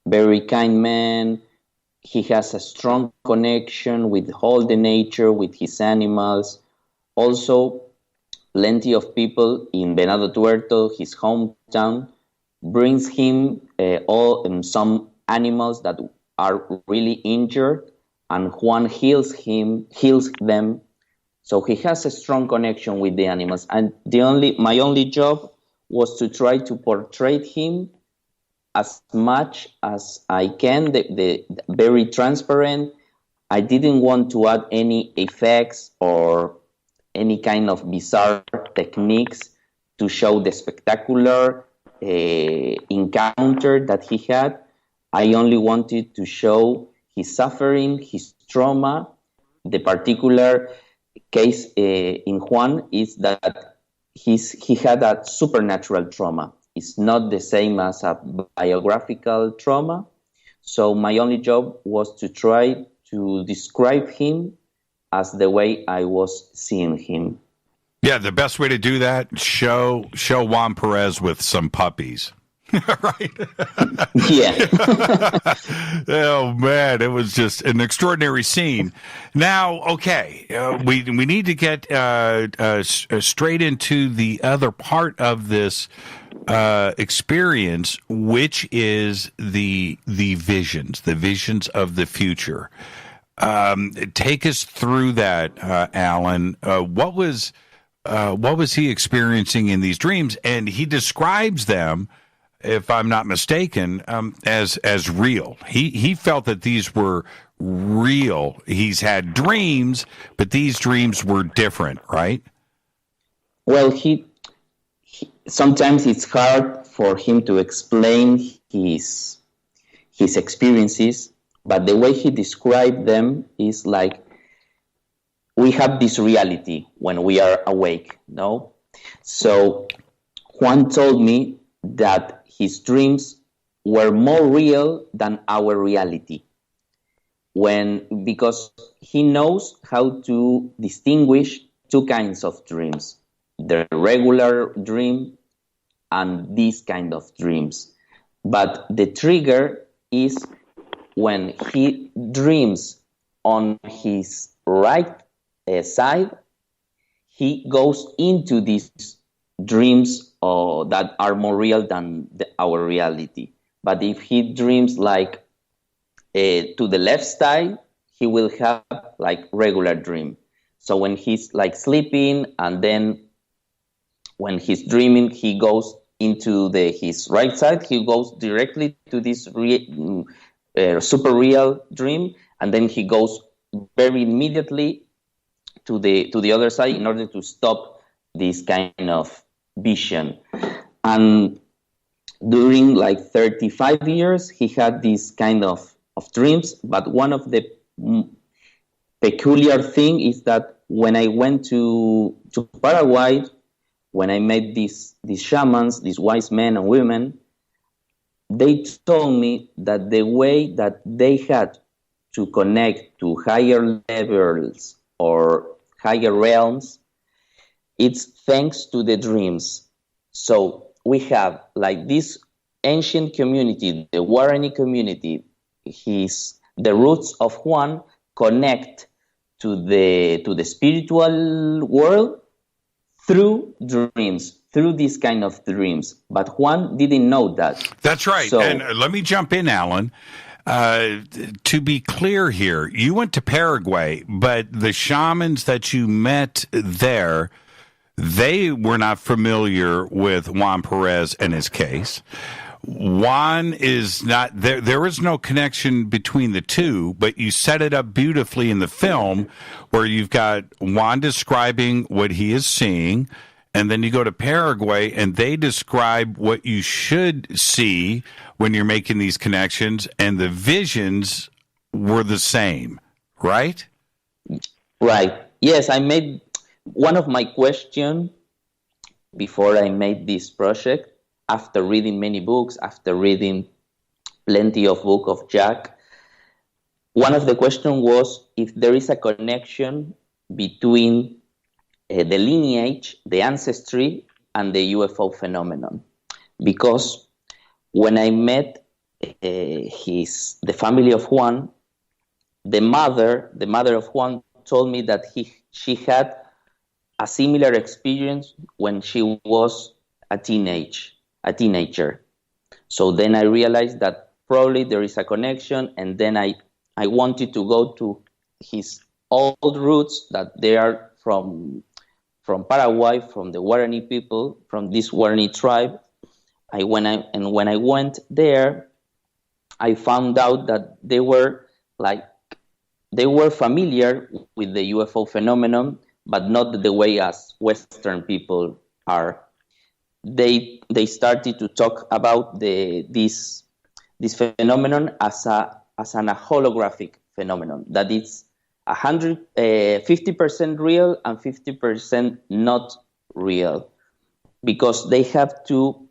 Very kind man. He has a strong connection with all the nature, with his animals. Also, plenty of people in Venado Tuerto, his hometown, brings him some animals that are really injured, and Juan heals them. So he has a strong connection with the animals. And my only job was to try to portray him as much as I can, the very transparent. I didn't want to add any effects or any kind of bizarre techniques to show the spectacular encounter that he had. I only wanted to show his suffering, his trauma. The particular case in Juan is that he had a supernatural trauma. It's not the same as a biographical trauma. So my only job was to try to describe him as the way I was seeing him. Yeah, the best way to do that, show Juan Perez with some puppies. Right? Yeah. Oh, man, it was just an extraordinary scene. Now, okay, we need to get straight into the other part of this experience, which is the visions of the future. Take us through that, Alan. What was he experiencing in these dreams? And he describes them, if I'm not mistaken, as real. He felt that these were real. He's had dreams, but these dreams were different, right? Well, he sometimes it's hard for him to explain his experiences, but the way he described them is like we have this reality when we are awake, no? So Juan told me that his dreams were more real than our reality. Because he knows how to distinguish two kinds of dreams, the regular dream and these kind of dreams. But the trigger is when he dreams on his right side, he goes into these dreams that are more real than our reality. But if he dreams like to the left side, he will have like regular dream. So when he's like sleeping and then when he's dreaming, he goes into his right side, he goes directly to this super real dream, and then he goes very immediately to the other side in order to stop this kind of vision. And during like 35 years, he had this kind of dreams. But one of the peculiar thing is that when I went to Paraguay, when I met these shamans, these wise men and women, they told me that the way that they had to connect to higher levels or higher realms, it's thanks to the dreams. So we have like this ancient community, the Guarani community, the roots of Juan connect to the spiritual world through dreams, through these kind of dreams. But Juan didn't know that. That's right. So, and let me jump in, Alan. To be clear here, you went to Paraguay, but the shamans that you met there, they were not familiar with Juan Perez and his case. Juan is not there. There is no connection between the two, but you set it up beautifully in the film where you've got Juan describing what he is seeing, and then you go to Paraguay and they describe what you should see when you're making these connections, and the visions were the same, right? Right. Yes, I made one of my questions before I made this project. After reading many books, after reading plenty of books of Jacques, one of the questions was if there is a connection between the lineage, the ancestry, and the UFO phenomenon. Because when I met the family of Juan, the mother of Juan told me that she had a similar experience when she was a teenager. So then I realized that probably there is a connection, and then I wanted to go to his old roots, that they are from Paraguay, from the Guarani people, from this Guarani tribe. When I went there, I found out that they were familiar with the UFO phenomenon, but not the way as Western people are. They started to talk about this phenomenon as an holographic phenomenon, that it's 50% real and 50% not real, because they told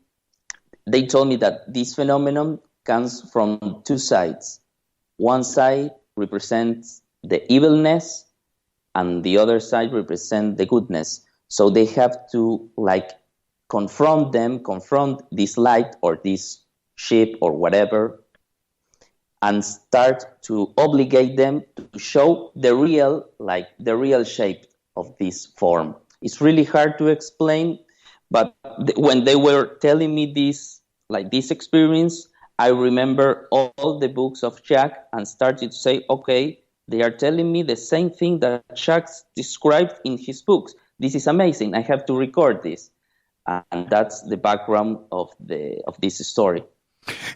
me that this phenomenon comes from two sides. One side represents the evilness, and the other side represents the goodness. So they have to confront this light or this ship or whatever, and start to obligate them to show the real shape of this form. It's really hard to explain, but when they were telling me this experience, I remember all the books of Jacques and started to say, okay, they are telling me the same thing that Jacques described in his books. This is amazing. I have to record this. And that's the background of this story.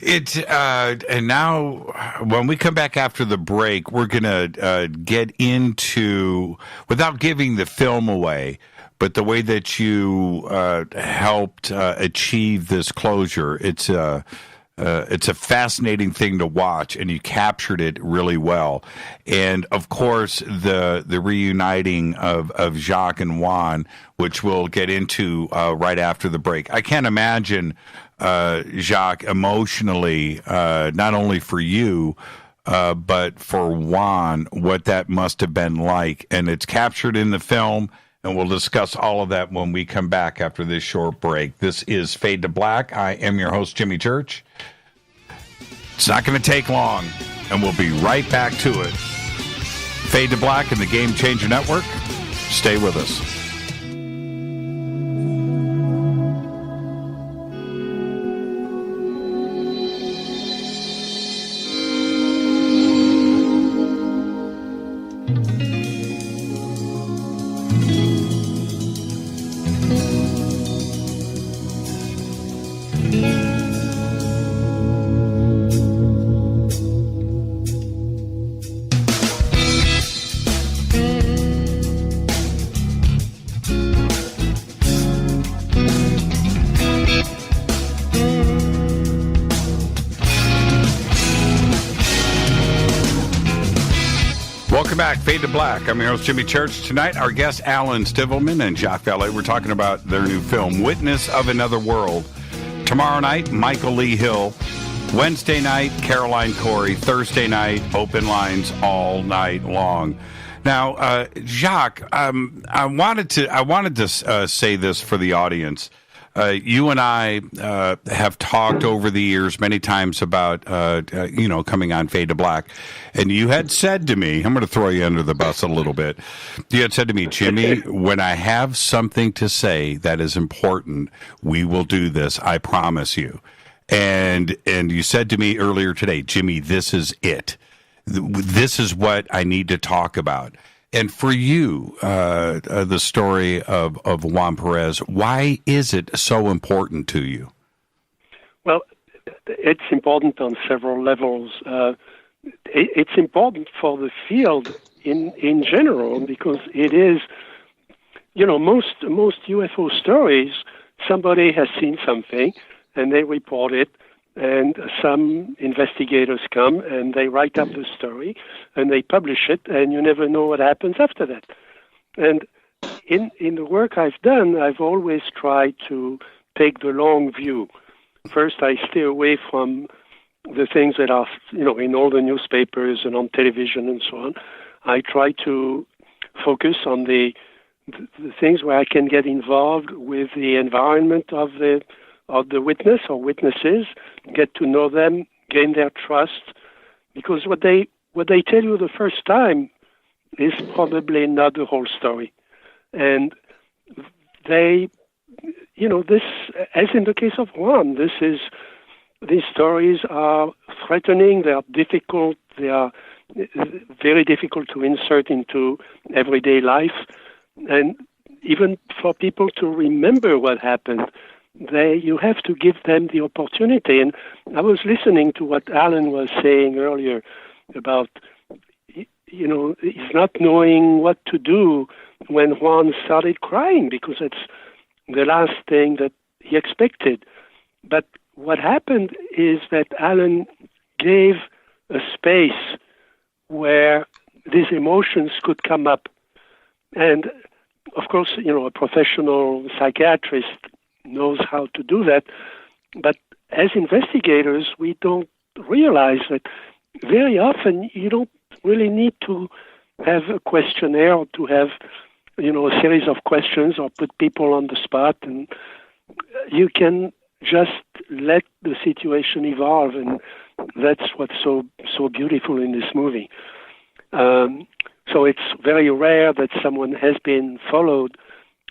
And now when we come back after the break, we're going to get into, without giving the film away, but the way that you helped achieve this closure. It's a fascinating thing to watch, and you captured it really well. And of course, the reuniting of Jacques and Juan, which we'll get into right after the break. I can't imagine, Jacques, emotionally, not only for you, but for Juan, what that must have been like. And it's captured in the film, and we'll discuss all of that when we come back after this short break. This is Fade to Black. I am your host, Jimmy Church. It's not going to take long, and we'll be right back to it. Fade to Black and the Game Changer Network. Stay with us. Welcome back, Fade to Black. I'm your host, Jimmy Church. Tonight, our guests, Alan Stivelman and Jacques Vallee. We're talking about their new film, Witness of Another World. Tomorrow night, Michael Lee Hill. Wednesday night, Caroline Corey. Thursday night, open lines all night long. Now, Jacques, I wanted to say this for the audience. You and I have talked over the years many times about, coming on Fade to Black. And you had said to me, I'm going to throw you under the bus a little bit. You had said to me, Jimmy, when I have something to say that is important, we will do this. I promise you. And you said to me earlier today, Jimmy, this is it. This is what I need to talk about. And for you, the story of Juan Perez, why is it so important to you? Well, it's important on several levels. It's important for the field in general because it is, most UFO stories, somebody has seen something and they report it, and some investigators come and they write up the story and they publish it, and you never know what happens after that. And in the work I've done, I've always tried to take the long view. First, I stay away from the things that are, in all the newspapers and on television and so on. I try to focus on the things where I can get involved with the environment of the witness or witnesses, get to know them, gain their trust, because what they tell you the first time is probably not the whole story. And they, this, as in the case of Juan, these stories are threatening, they are difficult, they are very difficult to insert into everyday life, and even for people to remember what happened, you have to give them the opportunity. And I was listening to what Alan was saying earlier about, he's not knowing what to do when Juan started crying because it's the last thing that he expected. But what happened is that Alan gave a space where these emotions could come up. And of course, a professional psychiatrist knows how to do that. But as investigators, we don't realize that very often you don't really need to have a questionnaire or to have, a series of questions or put people on the spot. And you can just let the situation evolve. And that's what's so beautiful in this movie. So it's very rare that someone has been followed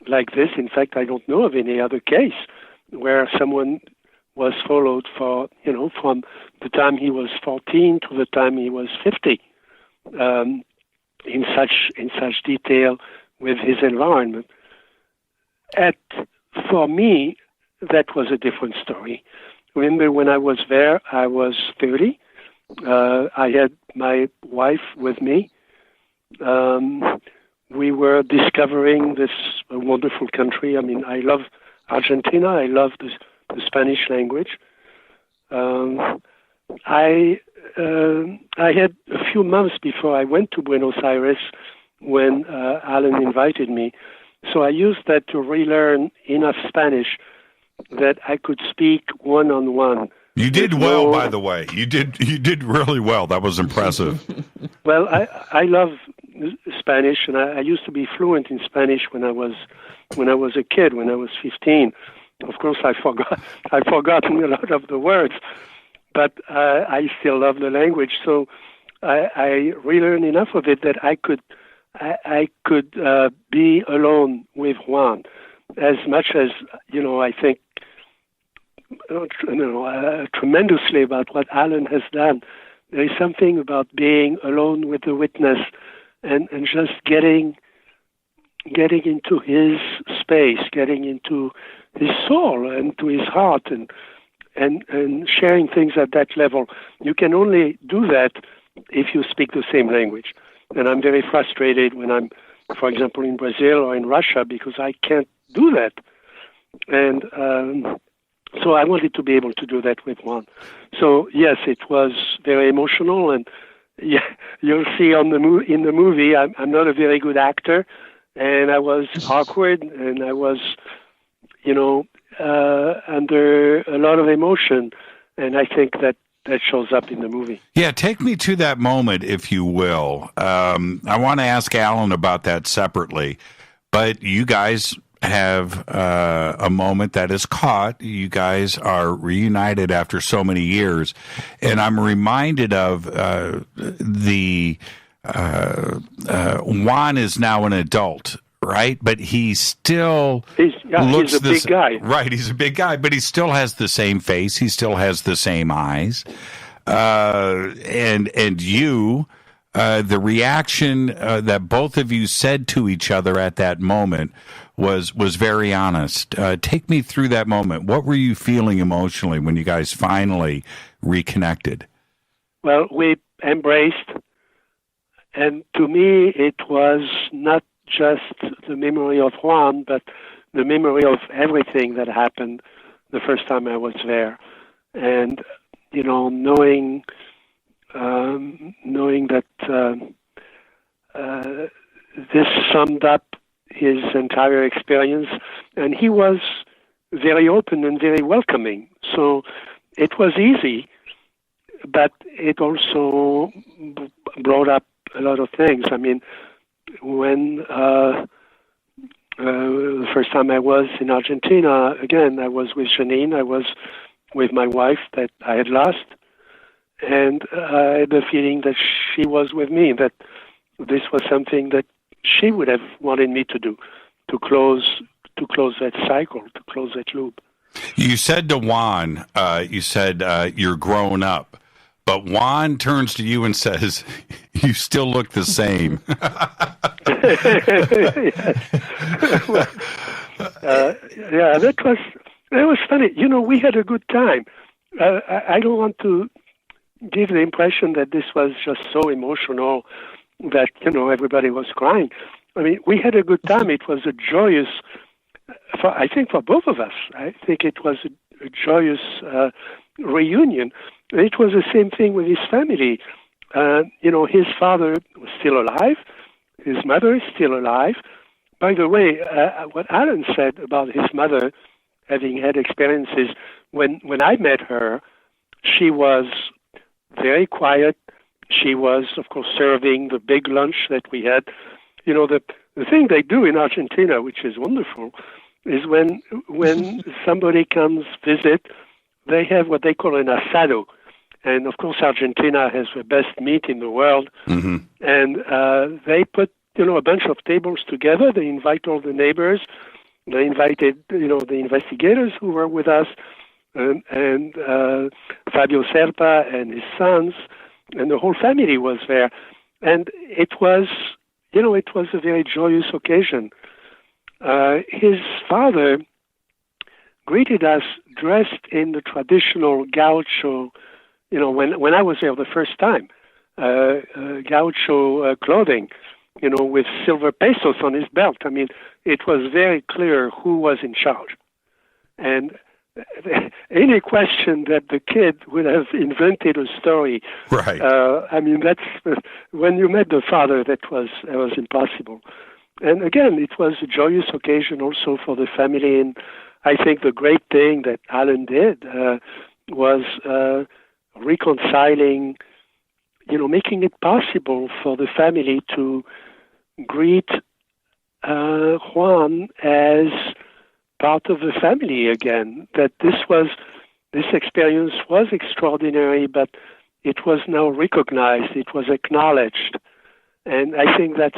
like this. In fact, I don't know of any other case where someone was followed for, from the time he was 14 to the time he was 50, in such detail with his environment. For me, that was a different story. Remember, when I was there, I was 30. I had my wife with me. We were discovering this wonderful country. I mean, I love Argentina. I love the Spanish language. I had a few months before I went to Buenos Aires when Alan invited me. So I used that to relearn enough Spanish that I could speak one-on-one. You did well, by the way. You did really well. That was impressive. Well, I love Spanish, and I used to be fluent in Spanish when I was a kid, when I was 15. Of course, I've forgotten a lot of the words, but I still love the language. So I relearned enough of it that I could be alone with Juan, as much as I think tremendously about what Alan has done. There is something about being alone with the witness and just getting into his space, getting into his soul and to his heart and sharing things at that level. You can only do that if you speak the same language. And I'm very frustrated when I'm, for example, in Brazil or in Russia because I can't do that. And so I wanted to be able to do that with Juan. So yes, it was very emotional, and yeah, you'll see in the movie I'm not a very good actor, and I was awkward, and I was, under a lot of emotion, and I think that shows up in the movie. Yeah, take me to that moment, if you will. I want to ask Alan about that separately, but you guys have a moment that is caught. You guys are reunited after so many years, and I'm reminded of Juan is now an adult, right? But he still he's a big guy. Right, he's a big guy, but he still has the same face. He still has the same eyes. And you, the reaction that both of you said to each other at that moment was very honest. Take me through that moment. What were you feeling emotionally when you guys finally reconnected? Well, we embraced, and to me, it was not just the memory of Juan, but the memory of everything that happened the first time I was there. And, knowing that this summed up his entire experience, and he was very open and very welcoming. So it was easy, but it also brought up a lot of things. I mean, when the first time I was in Argentina, again, I was with Janine, I was with my wife that I had lost, and I had the feeling that she was with me, that this was something that she would have wanted me to do, to close that cycle, to close that loop. You said to Juan, you're grown up. But Juan turns to you and says, "You still look the same." That was funny. We had a good time. I don't want to give the impression that this was just so emotional that everybody was crying. I mean, we had a good time. It was a joyous, I think, for both of us. I think it was a joyous reunion. It was the same thing with his family. His father was still alive. His mother is still alive. By the way, what Alan said about his mother having had experiences, when I met her, she was very quiet. She was, of course, serving the big lunch that we had. The thing they do in Argentina, which is wonderful, is when somebody comes visit, they have what they call an asado. And, of course, Argentina has the best meat in the world. Mm-hmm. And they put, a bunch of tables together. They invite all the neighbors. They invited, the investigators who were with us, and Fabio Serpa and his sons, and the whole family was there. And it was a very joyous occasion. His father greeted us dressed in the traditional gaucho, when I was there the first time, gaucho clothing, with silver pesos on his belt. I mean, it was very clear who was in charge. And any question that the kid would have invented a story. Right. That's when you met the father, that was impossible. And again, it was a joyous occasion also for the family. And I think the great thing that Alan did was reconciling, making it possible for the family to greet Juan as part of the family again. That this experience was extraordinary, but it was now recognized, it was acknowledged. And I think that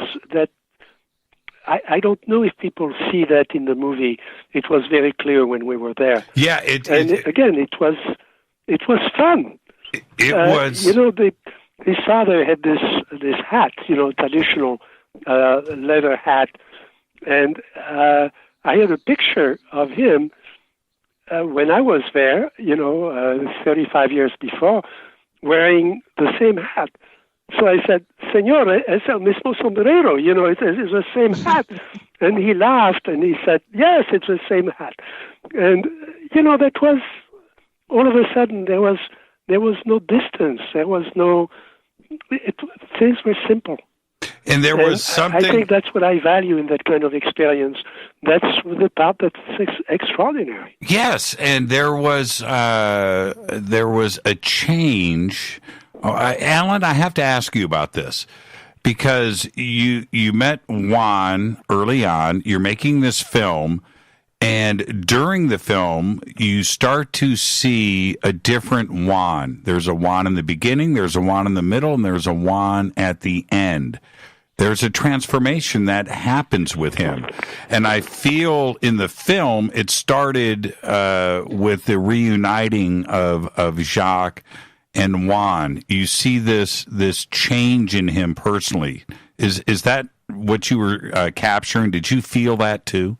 I don't know if people see that in the movie. It was very clear when we were there. Yeah, again, it was fun. It was. His father had this hat, traditional leather hat, and I had a picture of him when I was there, 35 years before, wearing the same hat. So I said, "Señor, es el mismo sombrero, it's the same hat." And he laughed and he said, "Yes, it's the same hat." And, that was, all of a sudden, there was no distance. There was no, things were simple. And there was something. I think that's what I value in that kind of experience. That's the part that's extraordinary. Yes, and there was a change. Alan, I have to ask you about this because you met Juan early on. You're making this film, and during the film, you start to see a different Juan. There's a Juan in the beginning, there's a Juan in the middle, and there's a Juan at the end. There's a transformation that happens with him. And I feel in the film, it started with the reuniting of Jacques and Juan. You see this change in him personally. Is that what you were capturing? Did you feel that too?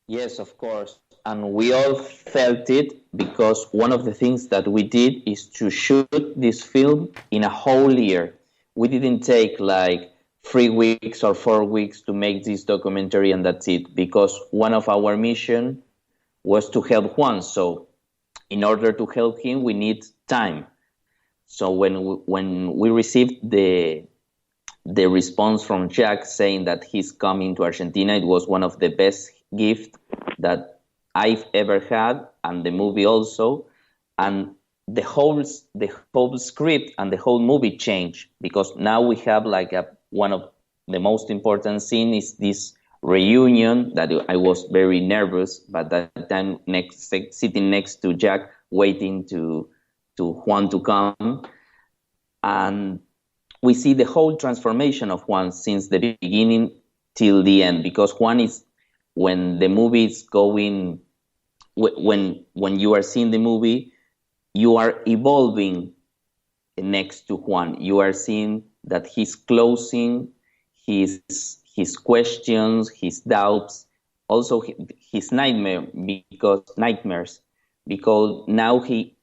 Yes, of course. And we all felt it because one of the things that we did is to shoot this film in a whole year. We didn't take like 3 weeks or 4 weeks to make this documentary and that's it, because one of our mission was to help Juan. So in order to help him, we need time. So when we received the response from Jacques saying that he's coming to Argentina, it was one of the best gifts that I've ever had, and the movie also. And the whole script and the whole movie changed, because now we have like one of the most important scenes is this reunion that I was very nervous, but that time sitting next to Jack, waiting to Juan to come. And we see the whole transformation of Juan since the beginning till the end, because Juan is, when the movie is going, when you are seeing the movie, you are evolving next to Juan. You are seeing that he's closing his questions, his doubts, also his nightmares, because now he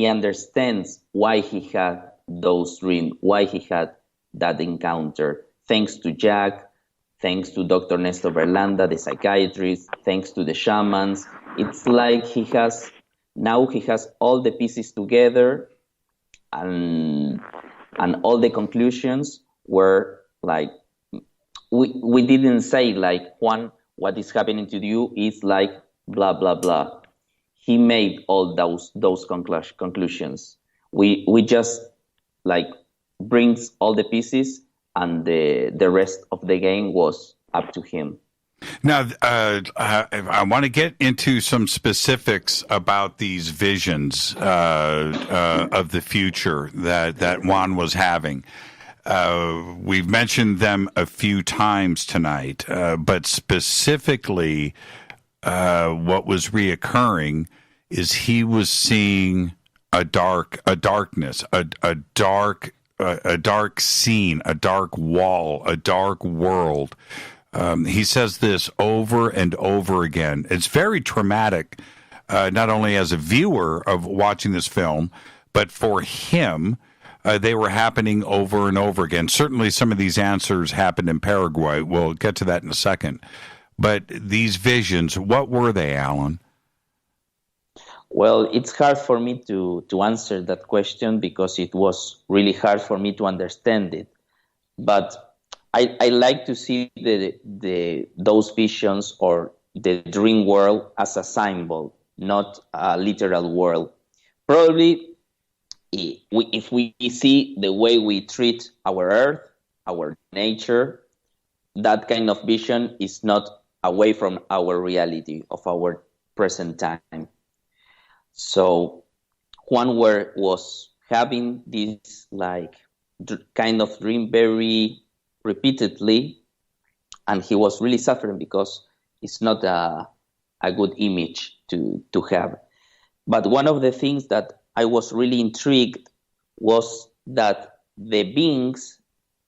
understands why he had those dreams, why he had that encounter. Thanks to Jack, thanks to Dr. Nestor Berlanda, the psychiatrist, thanks to the shamans. It's like he has all the pieces together, and all the conclusions were like, we didn't say like, Juan, what is happening to you is like blah blah blah. He made all those conclusions. We just like brings all the pieces, and the rest of the game was up to him. Now, I want to get into some specifics about these visions of the future that Juan was having. We've mentioned them a few times tonight, but specifically, what was reoccurring is he was seeing a darkness, a dark scene, a dark wall, a dark world. He says this over and over again. It's very traumatic, not only as a viewer of watching this film, but for him. They were happening over and over again. Certainly some of these answers happened in Paraguay. We'll get to that in a second. But these visions, what were they, Alan? Well, it's hard for me to answer that question because it was really hard for me to understand it. But I like to see those visions or the dream world as a symbol, not a literal world. Probably, if we see the way we treat our earth, our nature, that kind of vision is not away from our reality of our present time. So Juan was having this like kind of dream very repeatedly, and he was really suffering because it's not a good image to have. But one of the things that I was really intrigued was that the beings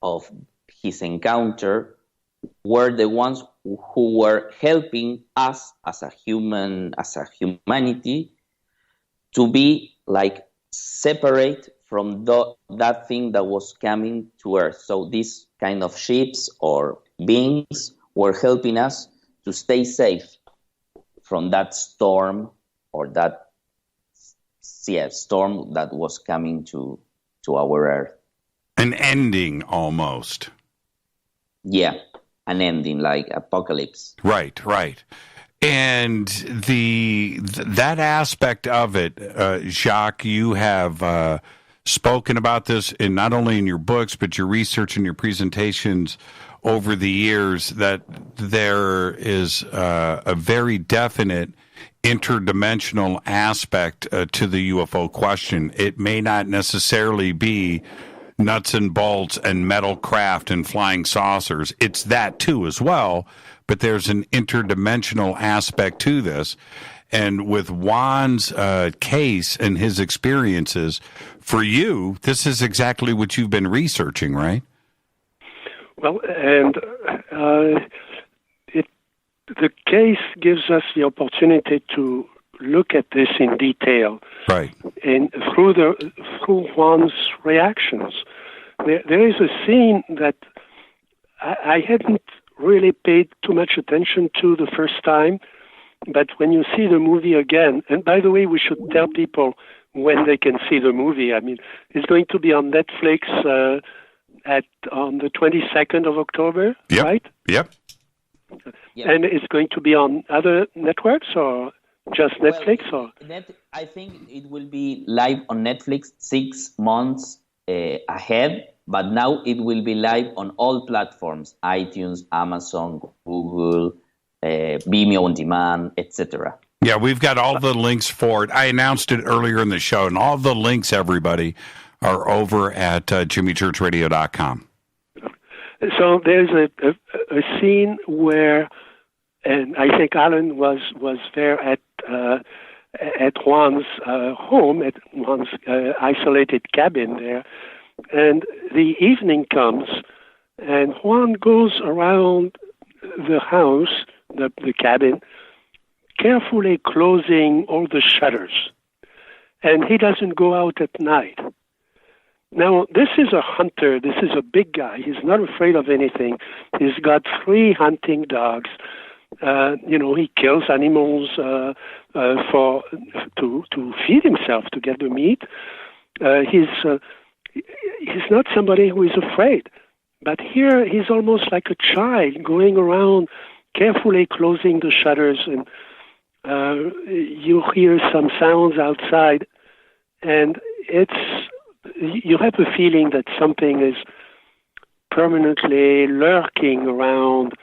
of his encounter were the ones who were helping us as a humanity to be like separate from that thing that was coming to Earth. So these kind of ships or beings were helping us to stay safe from that storm or that storm that was coming to our Earth. An ending, almost. Yeah, an ending, like apocalypse. Right. And that aspect of it, Jacques, you have spoken about this in not only in your books, but your research and your presentations over the years, that there is a very definite interdimensional aspect to the UFO question. It may not necessarily be nuts and bolts and metal craft and flying saucers. It's that too as well, but there's an interdimensional aspect to this. And with Juan's case and his experiences, for you, this is exactly what you've been researching, right? Well, and the case gives us the opportunity to look at this in detail, right? And through Juan's reactions, there is a scene that I hadn't really paid too much attention to the first time, but when you see the movie again, and by the way, we should tell people when they can see the movie. I mean, it's going to be on Netflix on the 22nd of October, yep. right? Yep. And it's going to be on other networks or just Netflix? I think it will be live on Netflix 6 months ahead, but now it will be live on all platforms: iTunes, Amazon, Google, Vimeo on demand, etc. Yeah, we've got all the links for it. I announced it earlier in the show, and all the links, everybody, are over at jimmychurchradio.com. So there's a scene where, and I think Alan was there at Juan's home, at Juan's isolated cabin there, and the evening comes, and Juan goes around the house, the cabin, carefully closing all the shutters, and he doesn't go out at night. Now, this is a hunter. This is a big guy. He's not afraid of anything. He's got 3 hunting dogs. He kills animals to feed himself, to get the meat. He's not somebody who is afraid. But here, he's almost like a child going around, carefully closing the shutters, and you hear some sounds outside, and you have a feeling that something is permanently lurking around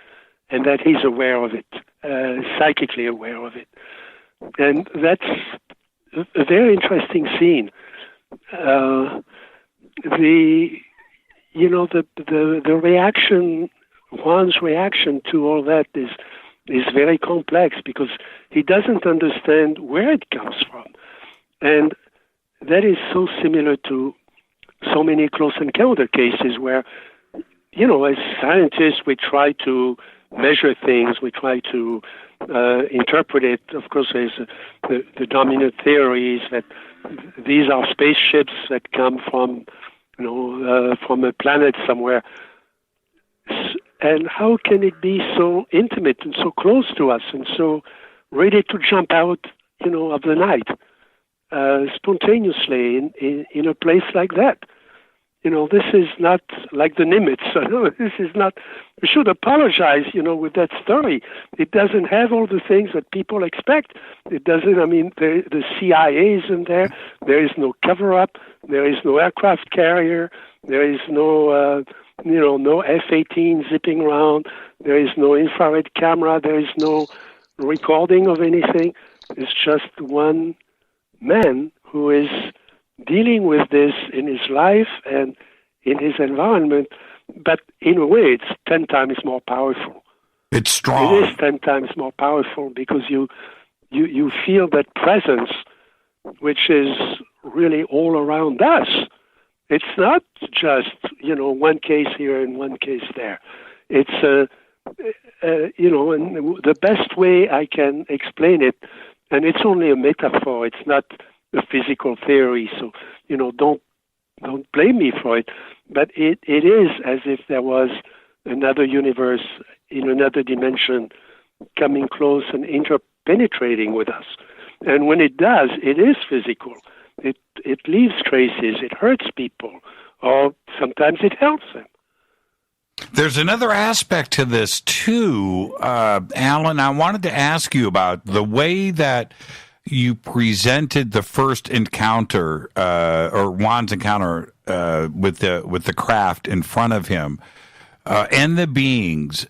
and that he's aware of it, psychically aware of it. And that's a very interesting scene. The reaction, Juan's reaction to all that is very complex because he doesn't understand where it comes from. And that is so similar to so many close encounter cases where, as scientists, we try to measure things, we try to interpret it. Of course, there's the dominant theories that these are spaceships that come from a planet somewhere. And how can it be so intimate and so close to us and so ready to jump out, of the night? Spontaneously in a place like that. This is not like the Nimitz. This is not, we should apologize, with that story. It doesn't have all the things that people expect. It doesn't, the CIA isn't there. There is no cover-up. There is no aircraft carrier. There is no, no F-18 zipping around. There is no infrared camera. There is no recording of anything. It's just one man who is dealing with this in his life and in his environment, but in a way it's 10 times more powerful. It's strong. It is 10 times more powerful because you feel that presence, which is really all around us. It's not just, one case here and one case there. It's, and the best way I can explain it, and it's only a metaphor, it's not a physical theory, so, don't blame me for it, but it is as if there was another universe in another dimension coming close and interpenetrating with us. And when it does, it is physical. It leaves traces, it hurts people, or sometimes it helps them. There's another aspect to this, too, Alan. I wanted to ask you about the way that you presented the first encounter, or Juan's encounter with the craft in front of him, and the beings.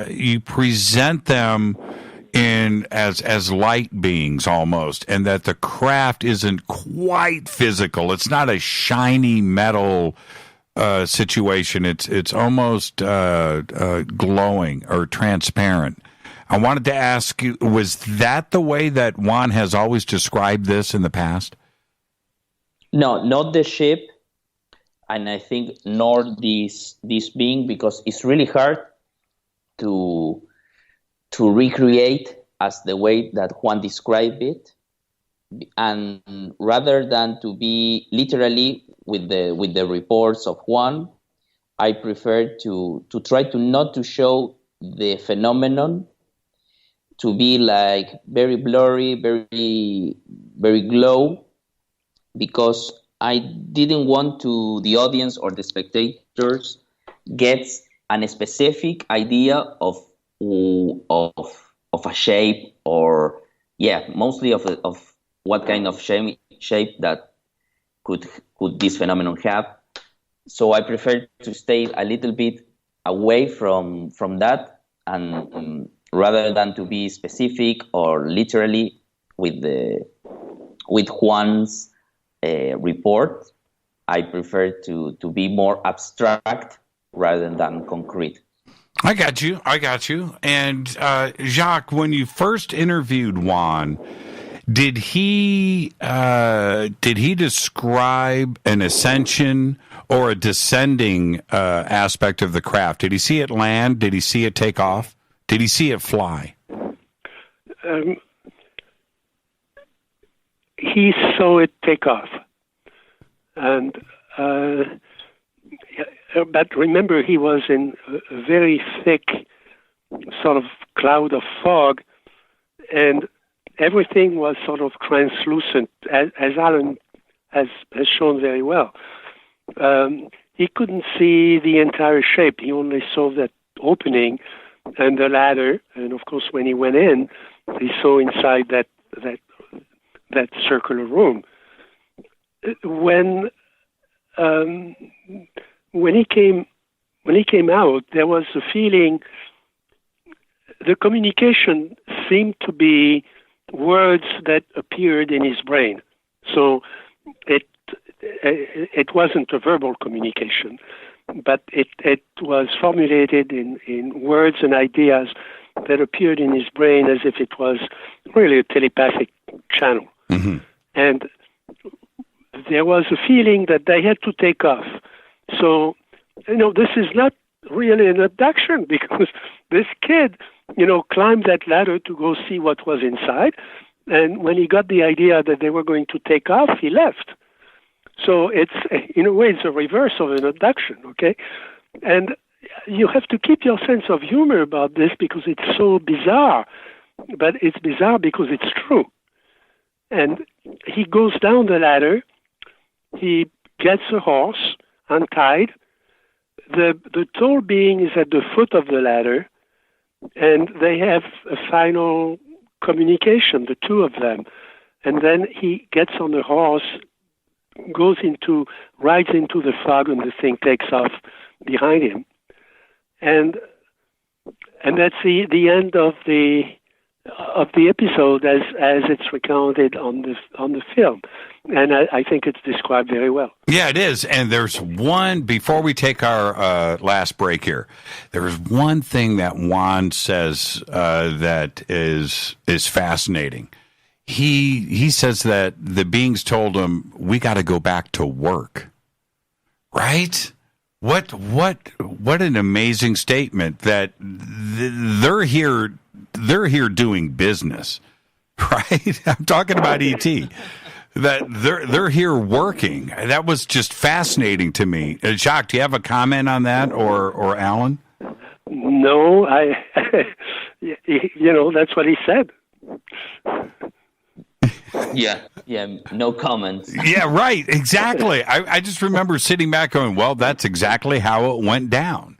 You present them in as light beings almost, and that the craft isn't quite physical. It's not a shiny metal situation. It's almost glowing or transparent. I wanted to ask you, was that the way that Juan has always described this in the past? No, not the ship, and I think nor this being, because it's really hard to recreate as the way that Juan described it, and rather than to be literally with the reports of Juan, I prefer to try to not to show the phenomenon, to be like very blurry, very, very glow, because I didn't want to the audience or the spectators gets a specific idea of a shape, or mostly of what kind of shape that could this phenomenon have. So I prefer to stay a little bit away from that, and rather than to be specific or literally with Juan's report, I prefer to be more abstract rather than concrete. I got you. And Jacques, when you first interviewed Juan, did he describe an ascension or a descending aspect of the craft? Did he see it land? Did he see it take off? Did he see it fly? He saw it take off. And but remember, he was in a very thick sort of cloud of fog, and everything was sort of translucent, as Alan has shown very well. He couldn't see the entire shape. He only saw that opening and the ladder. And of course, when he went in, he saw inside that circular room. When he came out, there was a feeling. The communication seemed to be words that appeared in his brain. So it wasn't a verbal communication, but it was formulated in words and ideas that appeared in his brain as if it was really a telepathic channel. Mm-hmm. And there was a feeling that they had to take off. So, this is not really an abduction, because this kid, climbed that ladder to go see what was inside. And when he got the idea that they were going to take off, he left. So it's, in a way, it's a reverse of an abduction, okay? And you have to keep your sense of humor about this, because it's so bizarre. But it's bizarre because it's true. And he goes down the ladder. He gets a horse untied. The tall being is at the foot of the ladder, and they have a final communication, the two of them. And then he gets on the horse, rides into the fog, and the thing takes off behind him. And that's the end of the episode as it's recounted on the film. And I think it's described very well. Yeah, it is. And there's one, before we take our last break here, there's one thing that Juan says that is fascinating. He says that the beings told him, we got to go back to work. Right? What an amazing statement, that they're here doing business, right? I'm talking about E.T. That they're here working. That was just fascinating to me. Jacques, do you have a comment on that, or Alan? No, that's what he said. Yeah, no comments. Yeah, right, exactly. I just remember sitting back going, well, that's exactly how it went down,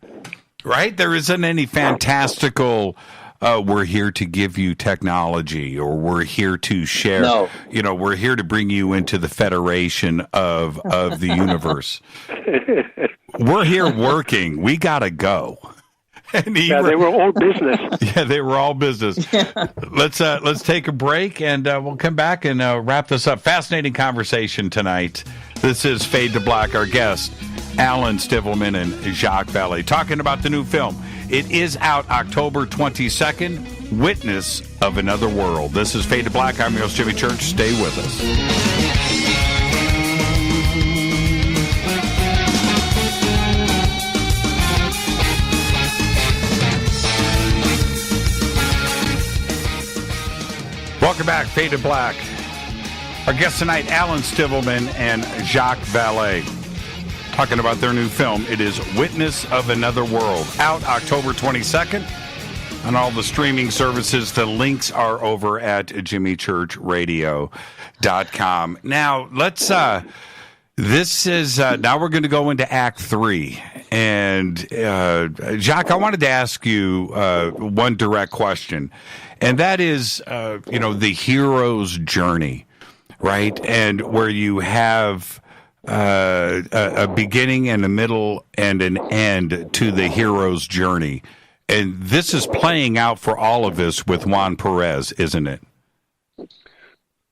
right? There isn't any fantastical we're here to give you technology, or we're here to share. No. We're here to bring you into the federation of the universe. We're here working. We gotta go. And they were all business. Yeah, they were all business. Let's take a break, and we'll come back and wrap this up. Fascinating conversation tonight. This is Fade to Black. Our guest, Alan Stivelman and Jacques Vallee, talking about the new film. It is out October 22nd, Witness of Another World. This is Fade to Black. I'm your host, Jimmy Church. Stay with us. Welcome back, Fade to Black. Our guests tonight, Alan Stivelman and Jacques Vallee, talking about their new film. It is Witness of Another World, out October 22nd on all the streaming services. The links are over at jimmychurchradio.com. Now, let's, this is, now we're going to go into Act 3. And, Jacques, I wanted to ask you one direct question. And that is, the hero's journey, right? And where you have a beginning and a middle and an end to the hero's journey. And this is playing out for all of us with Juan Perez, isn't it?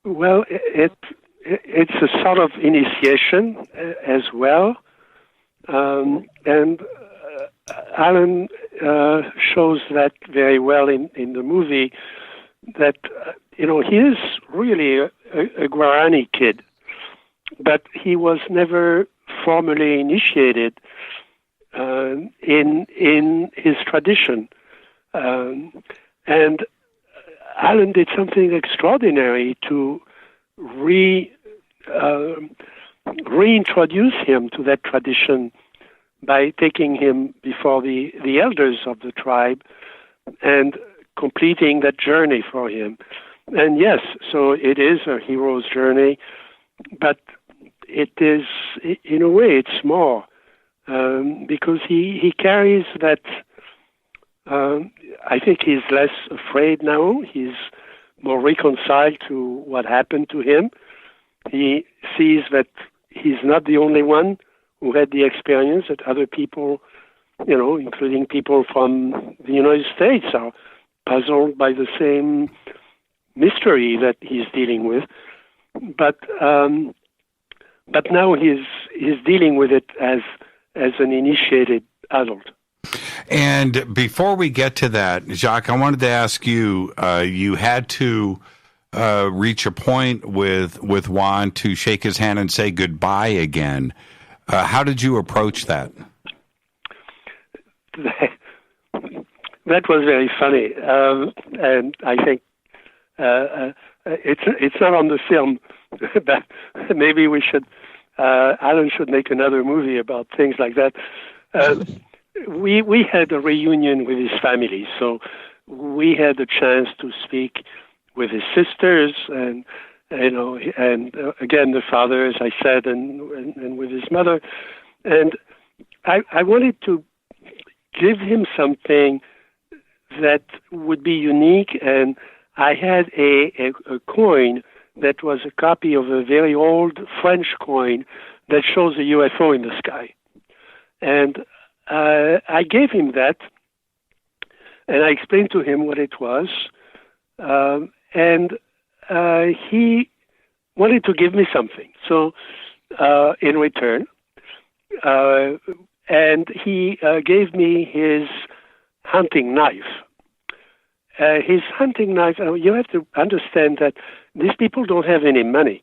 Well, it's a sort of initiation as well. And Alan shows that very well in the movie, that he is really a Guarani kid, but he was never formally initiated in his tradition, and Alan did something extraordinary to reintroduce him to that tradition by taking him before the elders of the tribe and completing that journey for him. And yes, so it is a hero's journey, but it is, in a way, it's more, because he carries that, I think he's less afraid now. He's more reconciled to what happened to him. He sees that he's not the only one who had the experience, that other people, including people from the United States, are puzzled by the same mystery that he's dealing with. But now he's dealing with it as an initiated adult. And before we get to that, Jacques, I wanted to ask you, you had to reach a point with Juan to shake his hand and say goodbye again. How did you approach that? That was very funny, and I think it's not on the film, but maybe we should. Alan should make another movie about things like that. We had a reunion with his family, so we had a chance to speak with his sisters and again the father, as I said, and with his mother, and I wanted to give him something that would be unique, and I had a coin that was a copy of a very old French coin that shows a UFO in the sky. And I gave him that, and I explained to him what it was, and he wanted to give me something. So in return, and he gave me his hunting knife. His hunting knife, you have to understand that these people don't have any money.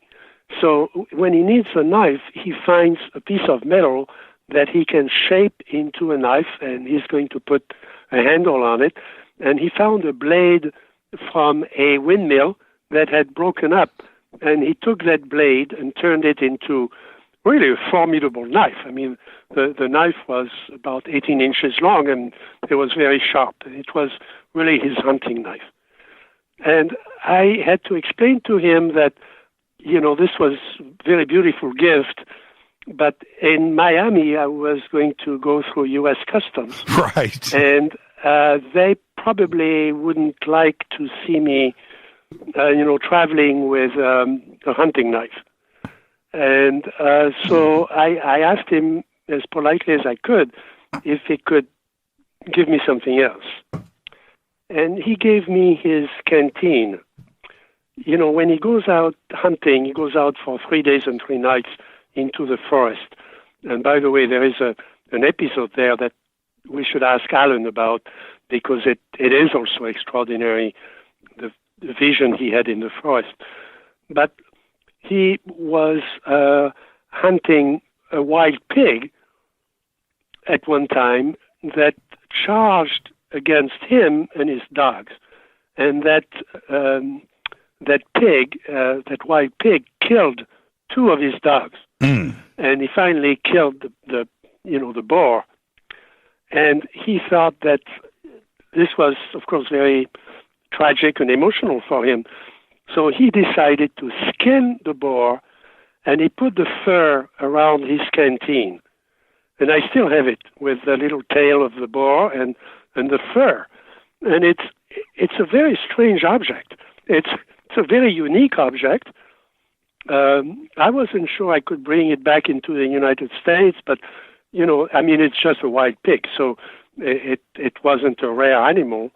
So when he needs a knife, he finds a piece of metal that he can shape into a knife, and he's going to put a handle on it. And he found a blade from a windmill that had broken up, and he took that blade and turned it into really a formidable knife. I mean, the knife was about 18 inches long, and it was very sharp. It was really his hunting knife. And I had to explain to him that, this was a very beautiful gift, but in Miami, I was going to go through U.S. Customs. Right. And they probably wouldn't like to see me, traveling with a hunting knife. And so I asked him as politely as I could if he could give me something else. And he gave me his canteen. When he goes out hunting, he goes out for 3 days and 3 nights into the forest. And by the way, there is an episode there that we should ask Alan about, because it is also extraordinary, the vision he had in the forest. But he was hunting a wild pig at one time that charged against him and his dogs. And that wild pig killed 2 of his dogs. And he finally killed the boar. And he thought that this was, of course, very tragic and emotional for him. So he decided to skin the boar, and he put the fur around his canteen. And I still have it, with the little tail of the boar and the fur. And it's a very strange object. It's a very unique object. I wasn't sure I could bring it back into the United States, but, it's just a wild pig, so it wasn't a rare animal.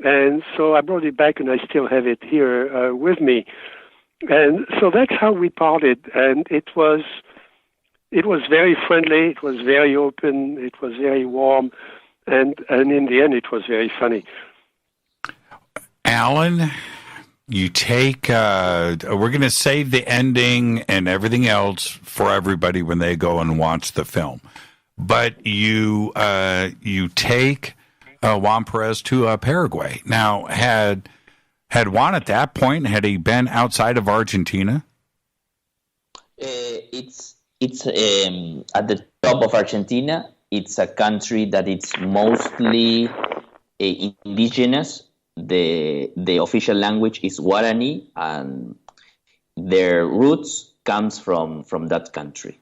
And so I brought it back, and I still have it here with me. And so that's how we parted. And it was very friendly. It was very open. It was very warm. And in the end, it was very funny. Alan, you take, we're going to save the ending and everything else for everybody when they go and watch the film. But you take Juan Perez to Paraguay. Now, had Juan at that point, had he been outside of Argentina? It's at the top of Argentina. It's a country that it's mostly indigenous. The official language is Guarani, and their roots comes from that country.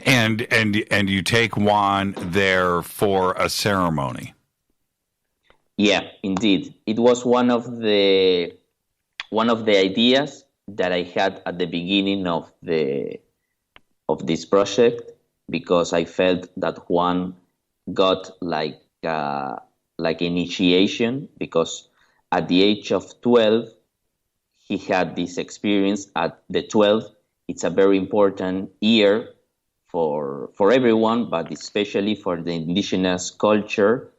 And you take Juan there for a ceremony. Yeah, indeed. It was one of the ideas that I had at the beginning of this project, because I felt that Juan got like initiation, because at the age of 12 he had this experience. At the 12th, it's a very important year for everyone, but especially for the indigenous culture.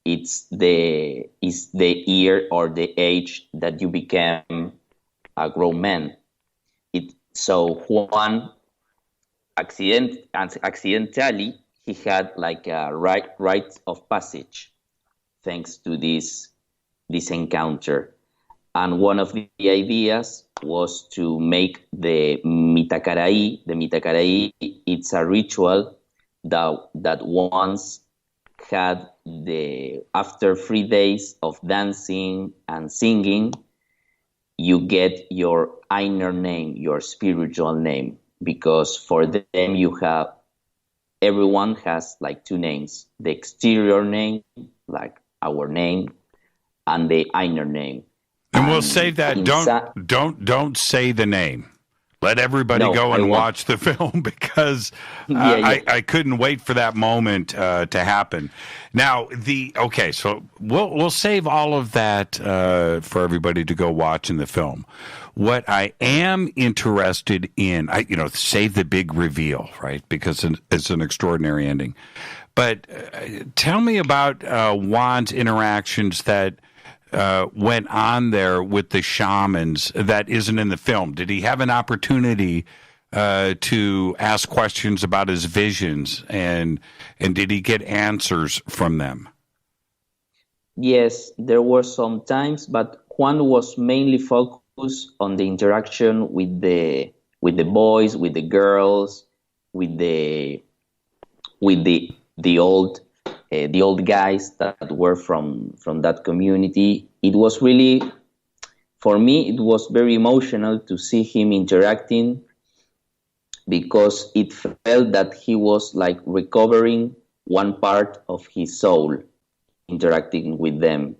It's the year or the age that you became a grown man. So Juan accidentally he had like a rite of passage, thanks to this encounter. And one of the ideas was to make the mitacaraí. The mitacaraí, it's a ritual that once had after 3 days of dancing and singing, you get your inner name, your spiritual name, because for them everyone has like 2 names: the exterior name, like our name, and the inner name. And we'll save that. Don't say the name. Let everybody go and watch the film, because I couldn't wait for that moment to happen. Now, so we'll save all of that for everybody to go watch in the film. What I am interested in, save the big reveal, right? Because it's an extraordinary ending. But tell me about Juan's interactions that went on there with the shamans that isn't in the film. Did he have an opportunity to ask questions about his visions, and did he get answers from them? Yes, there were some times, but Juan was mainly focused on the interaction with the boys, with the girls, with the old guys that were from that community. It was really, for me, it was very emotional to see him interacting, because it felt that he was like recovering one part of his soul interacting with them.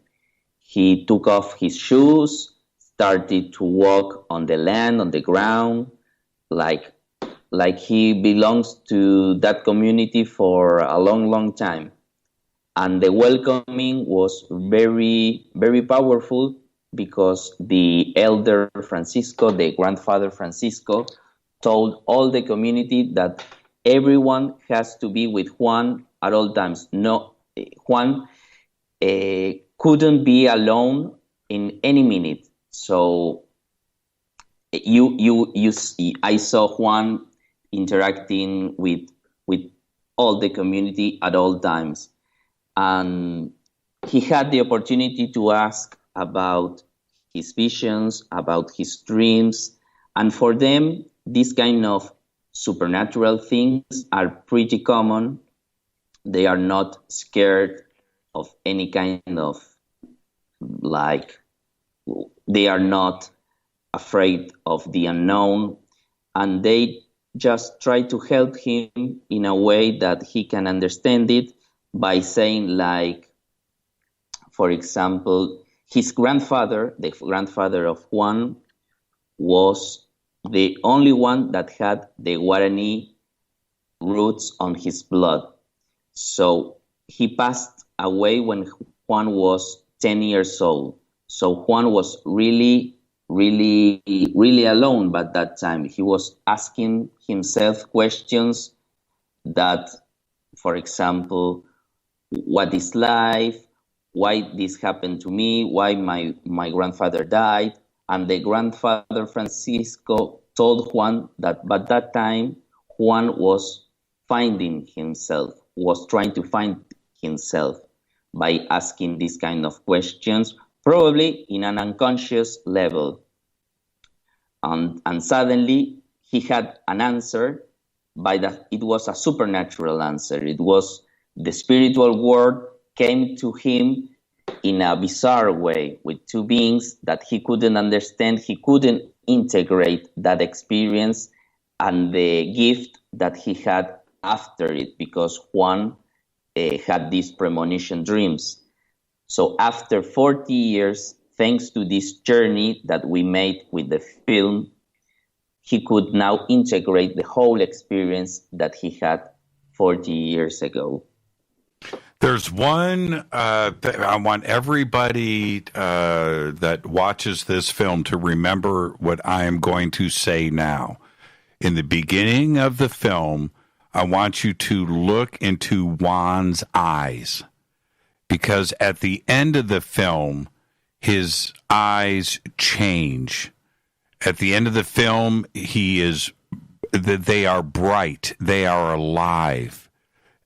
He took off his shoes, started to walk on the land, on the ground, like he belongs to that community for a long, long time. And the welcoming was very, very powerful because the elder Francisco, the grandfather Francisco, told all the community that everyone has to be with Juan at all times. No, Juan couldn't be alone in any minute. So you see, I saw Juan interacting with all the community at all times, and he had the opportunity to ask about his visions, about his dreams, and for them, these kind of supernatural things are pretty common. They are not scared of any kind of, like, they are not afraid of the unknown, and they just try to help him in a way that he can understand it by saying, like, for example, his grandfather, the grandfather of Juan, was the only one that had the Guarani roots on his blood. So he passed away when Juan was 10 years old. So Juan was really, really, really alone by that time. He was asking himself questions that, for example, what is life? Why this happened to me? Why my grandfather died? And the grandfather Francisco told Juan that by that time, Juan was finding himself, was trying to find himself by asking these kind of questions, probably in an unconscious level. And suddenly he had an answer, it was a supernatural answer. It was the spiritual world came to him in a bizarre way with two beings that he couldn't understand. He couldn't integrate that experience and the gift that he had after it, because Juan had these premonition dreams. So after 40 years, thanks to this journey that we made with the film, he could now integrate the whole experience that he had 40 years ago. There's one, I want everybody that watches this film to remember what I am going to say now. In the beginning of the film, I want you to look into Juan's eyes, because at the end of the film, his eyes change. At the end of the film, they are bright, they are alive.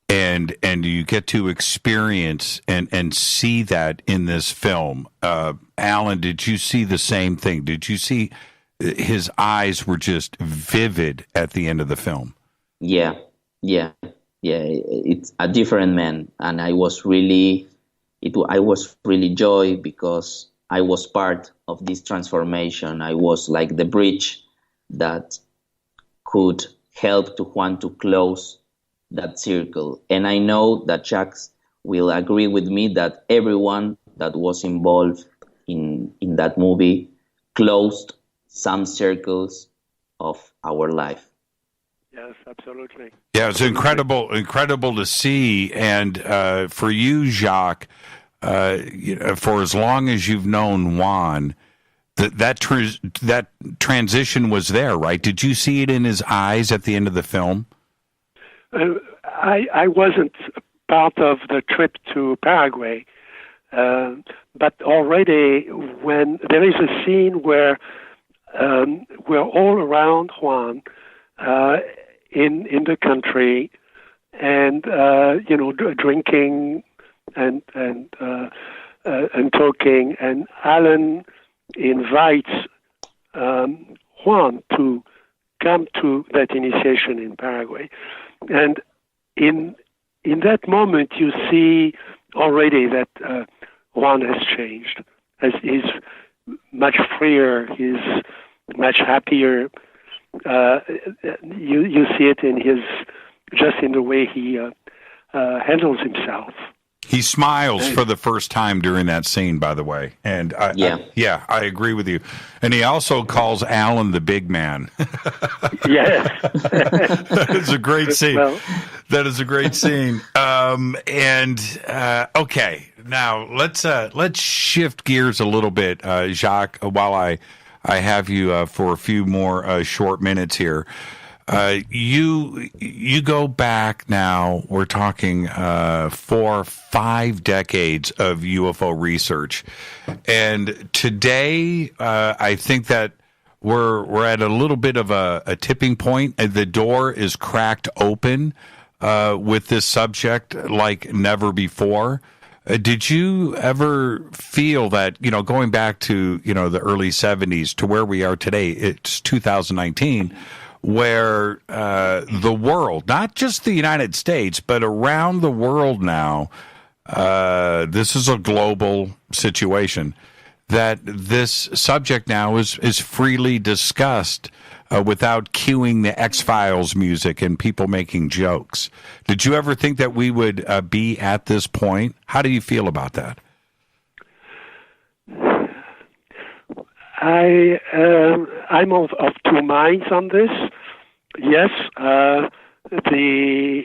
And you get to experience and see that in this film. Alan, did you see the same thing? Did you see his eyes were just vivid at the end of the film? Yeah. It's a different man, and I was really joy because I was part of this transformation. I was like the bridge that could help to Juan to close that circle. And I know that Jacques will agree with me that everyone that was involved in that movie closed some circles of our life. Yes, absolutely. Yeah, it's incredible to see. And for you, Jacques, for as long as you've known Juan, that transition was there, right? Did you see it in his eyes at the end of the film? I wasn't part of the trip to Paraguay, but already when there is a scene where we're all around Juan in the country, and drinking and talking, and Alan invites Juan to come to that initiation in Paraguay. And in that moment, you see already that Juan has changed. He's much freer. He's much happier. You see it in in the way he handles himself. He smiles for the first time during that scene, by the way. And I agree with you. And he also calls Alan the big man. Yes. That is a great scene. Well, that is a great scene. Okay, now let's shift gears a little bit, Jacques, while I have you for a few more short minutes here. You go back now, we're talking 4-5 decades of UFO research. And today, I think that we're at a little bit of a tipping point. The door is cracked open with this subject like never before. Did you ever feel that, going back to, the early 70s to where we are today, it's 2019, where the world, not just the United States, but around the world now, this is a global situation, that this subject now is freely discussed without cueing the X-Files music and people making jokes. Did you ever think that we would be at this point? How do you feel about that? I'm of two minds on this. Yes, the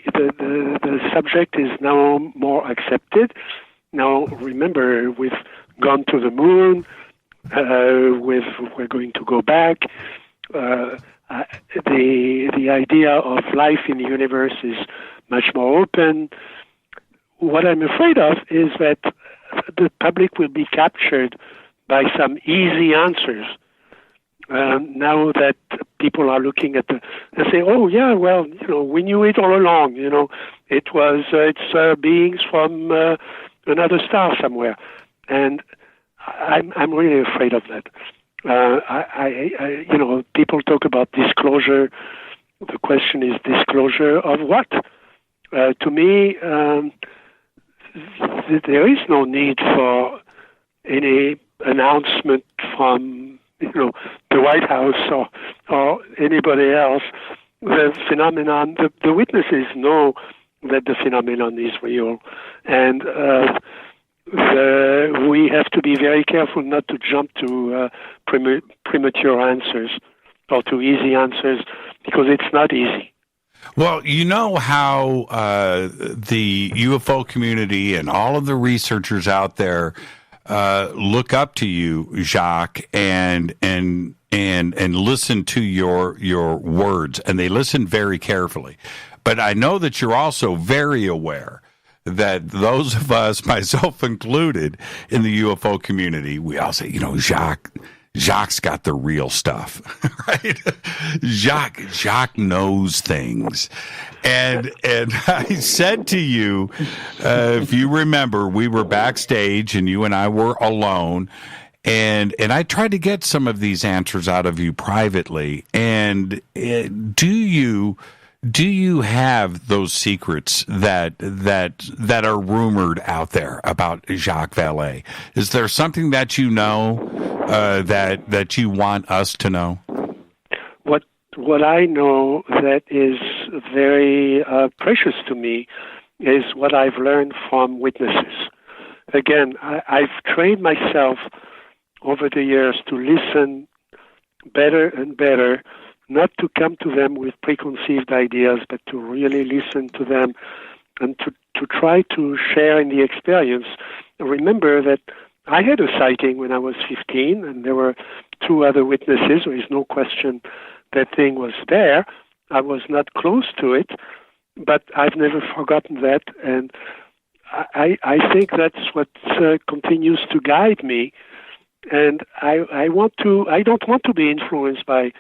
subject is now more accepted. Now, remember, we've gone to the moon. We're going to go back. The idea of life in the universe is much more open. What I'm afraid of is that the public will be captured by some easy answers. Now that people are looking at and say, "Oh yeah, well, we knew it all along. It's beings from another star somewhere," and I'm really afraid of that. People talk about disclosure. The question is disclosure of what? To me, there is no need for any announcement from the White House or anybody else. The phenomenon, the witnesses know that the phenomenon is real, and we have to be very careful not to jump to premature answers or to easy answers, because it's not easy. Well, you know how the UFO community and all of the researchers out there look up to you, Jacques, and listen to your words, and they listen very carefully. But I know that you're also very aware that those of us, myself included, in the UFO community, we all say, Jacques got the real stuff, right? Jacques knows things. And I said to you, if you remember, we were backstage and you and I were alone, and I tried to get some of these answers out of you privately. And do you have those secrets that are rumored out there about Jacques Vallee? Is there something that you know that you want us to know? What I know that is very precious to me is what I've learned from witnesses. Again, I've trained myself over the years to listen better and better, not to come to them with preconceived ideas, but to really listen to them and to try to share in the experience. Remember that I had a sighting when I was 15, and there were 2 other witnesses. There is no question that thing was there. I was not close to it, but I've never forgotten that, and I think that's what continues to guide me. And I don't want to be influenced by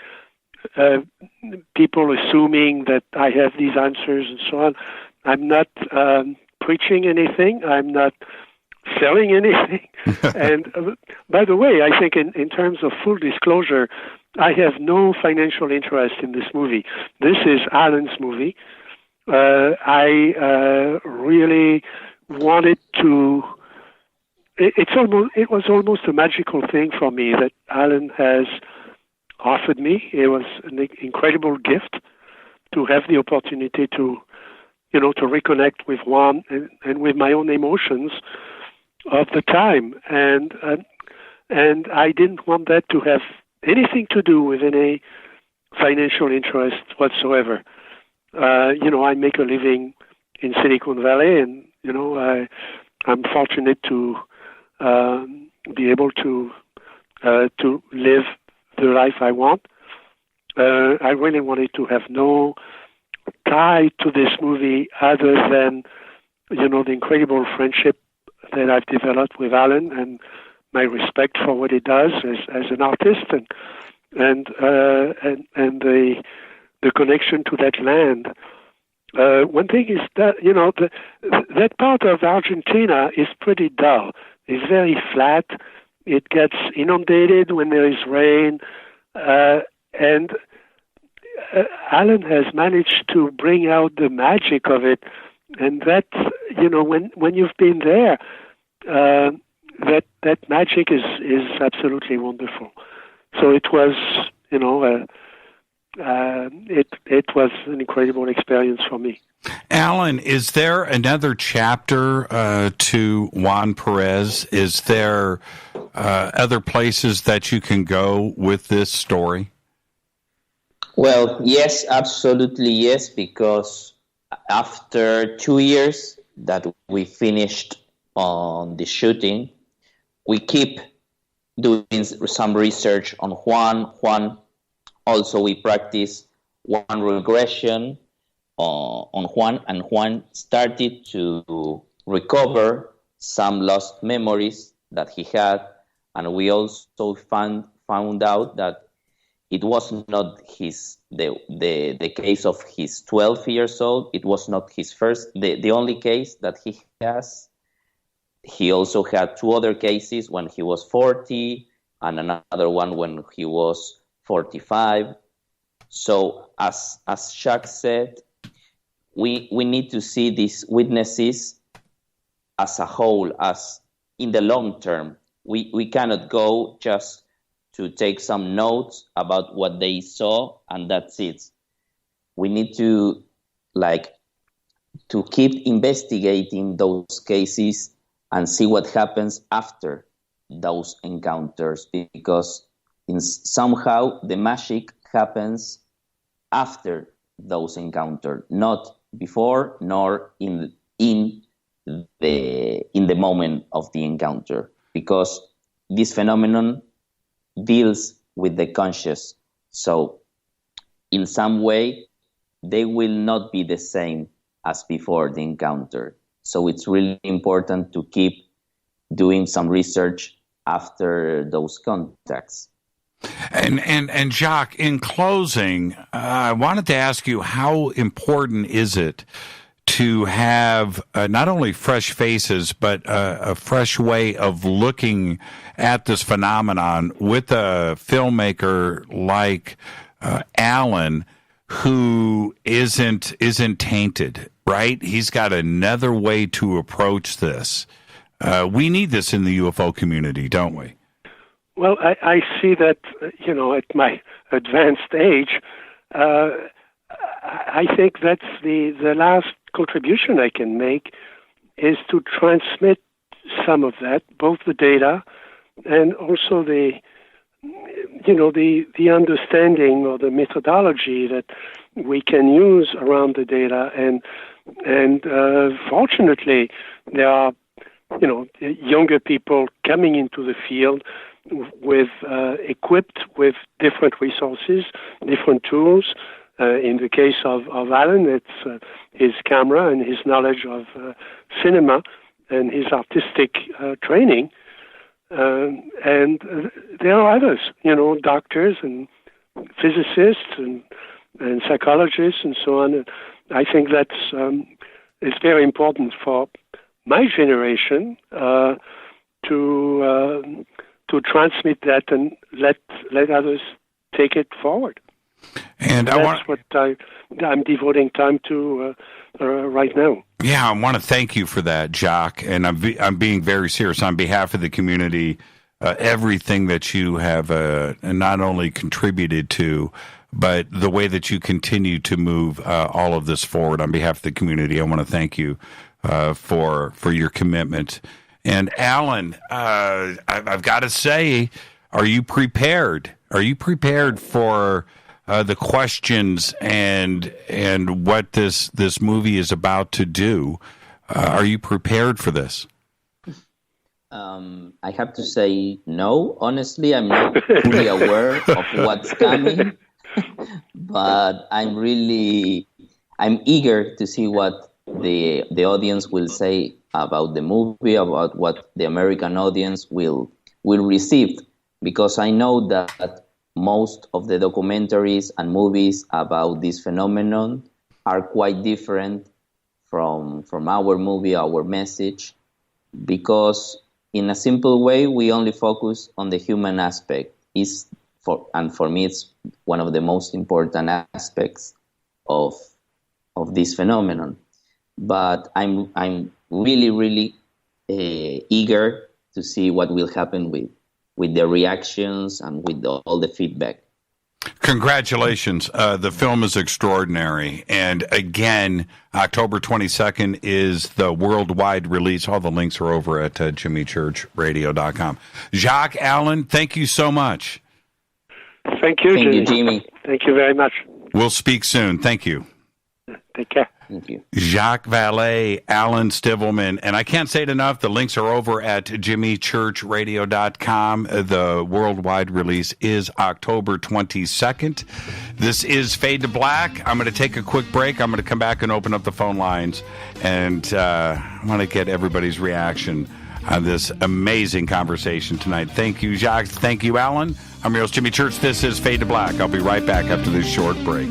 people assuming that I have these answers and so on. I'm not preaching anything. I'm not selling anything. And by the way, I think in terms of full disclosure, I have no financial interest in this movie. This is Alan's movie. I really wanted to. It was almost a magical thing for me that Alan has offered me. It was an incredible gift to have the opportunity to to reconnect with Juan and with my own emotions of the time, and I didn't want that to have anything to do with any financial interest whatsoever. I make a living in Silicon Valley, and I'm fortunate to be able to live the life I want. I really wanted to have no tie to this movie other than the incredible friendship that I've developed with Alan and my respect for what he does as an artist and the connection to that land. One thing is that that part of Argentina is pretty dull. It's very flat. It gets inundated when there is rain, and Alan has managed to bring out the magic of it. And that, when you've been there, that magic is absolutely wonderful. So it was, it was an incredible experience for me. Alan, is there another chapter to Juan Perez? Is there other places that you can go with this story? Well, yes, absolutely yes, because after 2 years that we finished on the shooting, we keep doing some research on Juan. Also, we practice one regression on Juan, and Juan started to recover some lost memories that he had, and we also found out that it was not the case of his 12 years old. It was not his the only case that he has. He also had 2 other cases when he was 40 and another one when he was 45. So as Jacques said, we need to see these witnesses as a whole, as in the long term. We cannot go just to take some notes about what they saw and that's it. We need to keep investigating those cases and see what happens after those encounters, because somehow the magic happens after those encounters, not before nor in the moment of the encounter, because this phenomenon deals with the conscious. So in some way, they will not be the same as before the encounter. So it's really important to keep doing some research after those contacts. And Jacques, in closing, I wanted to ask you, how important is it to have not only fresh faces, but a fresh way of looking at this phenomenon with a filmmaker like Alan, who isn't tainted, right? He's got another way to approach this. We need this in the UFO community, don't we? Well, I see that, at my advanced age, I think that's the last contribution I can make is to transmit some of that, both the data and also the understanding or the methodology that we can use around the data. And fortunately, there are, younger people coming into the field with equipped with different resources, different tools. In the case of Alan, it's his camera and his knowledge of cinema and his artistic training. And there are others, doctors and physicists and psychologists and so on. And I think that's it's very important for my generation to transmit that and let others take it forward. And that's what I'm devoting time to right now. Yeah, I want to thank you for that, Jacques. And I'm being very serious on behalf of the community. Everything that you have not only contributed to, but the way that you continue to move all of this forward on behalf of the community, I want to thank you for your commitment. And Alan, I've got to say, are you prepared? Are you prepared for the questions and what this movie is about to do? Are you prepared for this? I have to say no. Honestly, I'm not fully aware of what's coming, but I'm eager to see what the audience will say about the movie, about what the American audience will receive, because I know that most of the documentaries and movies about this phenomenon are quite different from our movie, our message, because in a simple way, we only focus on the human aspect. For me, it's one of the most important aspects of this phenomenon. But I'm really eager to see what will happen with the reactions and with all the feedback. Congratulations. The film is extraordinary. And again, October 22nd is the worldwide release. All the links are over at jimmychurchradio.com. Jacques, Alan, thank you so much. Thank you, Thank you, Jimmy. Thank you very much. We'll speak soon. Thank you. Take care. Thank you. Jacques Vallee, Alan Stivelman, and I can't say it enough, the links are over at jimmychurchradio.com. The worldwide release is October 22nd. This is Fade to Black. I'm going to take a quick break. I'm going to come back and open up the phone lines, and I want to get everybody's reaction on this amazing conversation tonight. Thank you, Jacques. Thank you, Alan. I'm your host, Jimmy Church. This is Fade to Black. I'll be right back after this short break.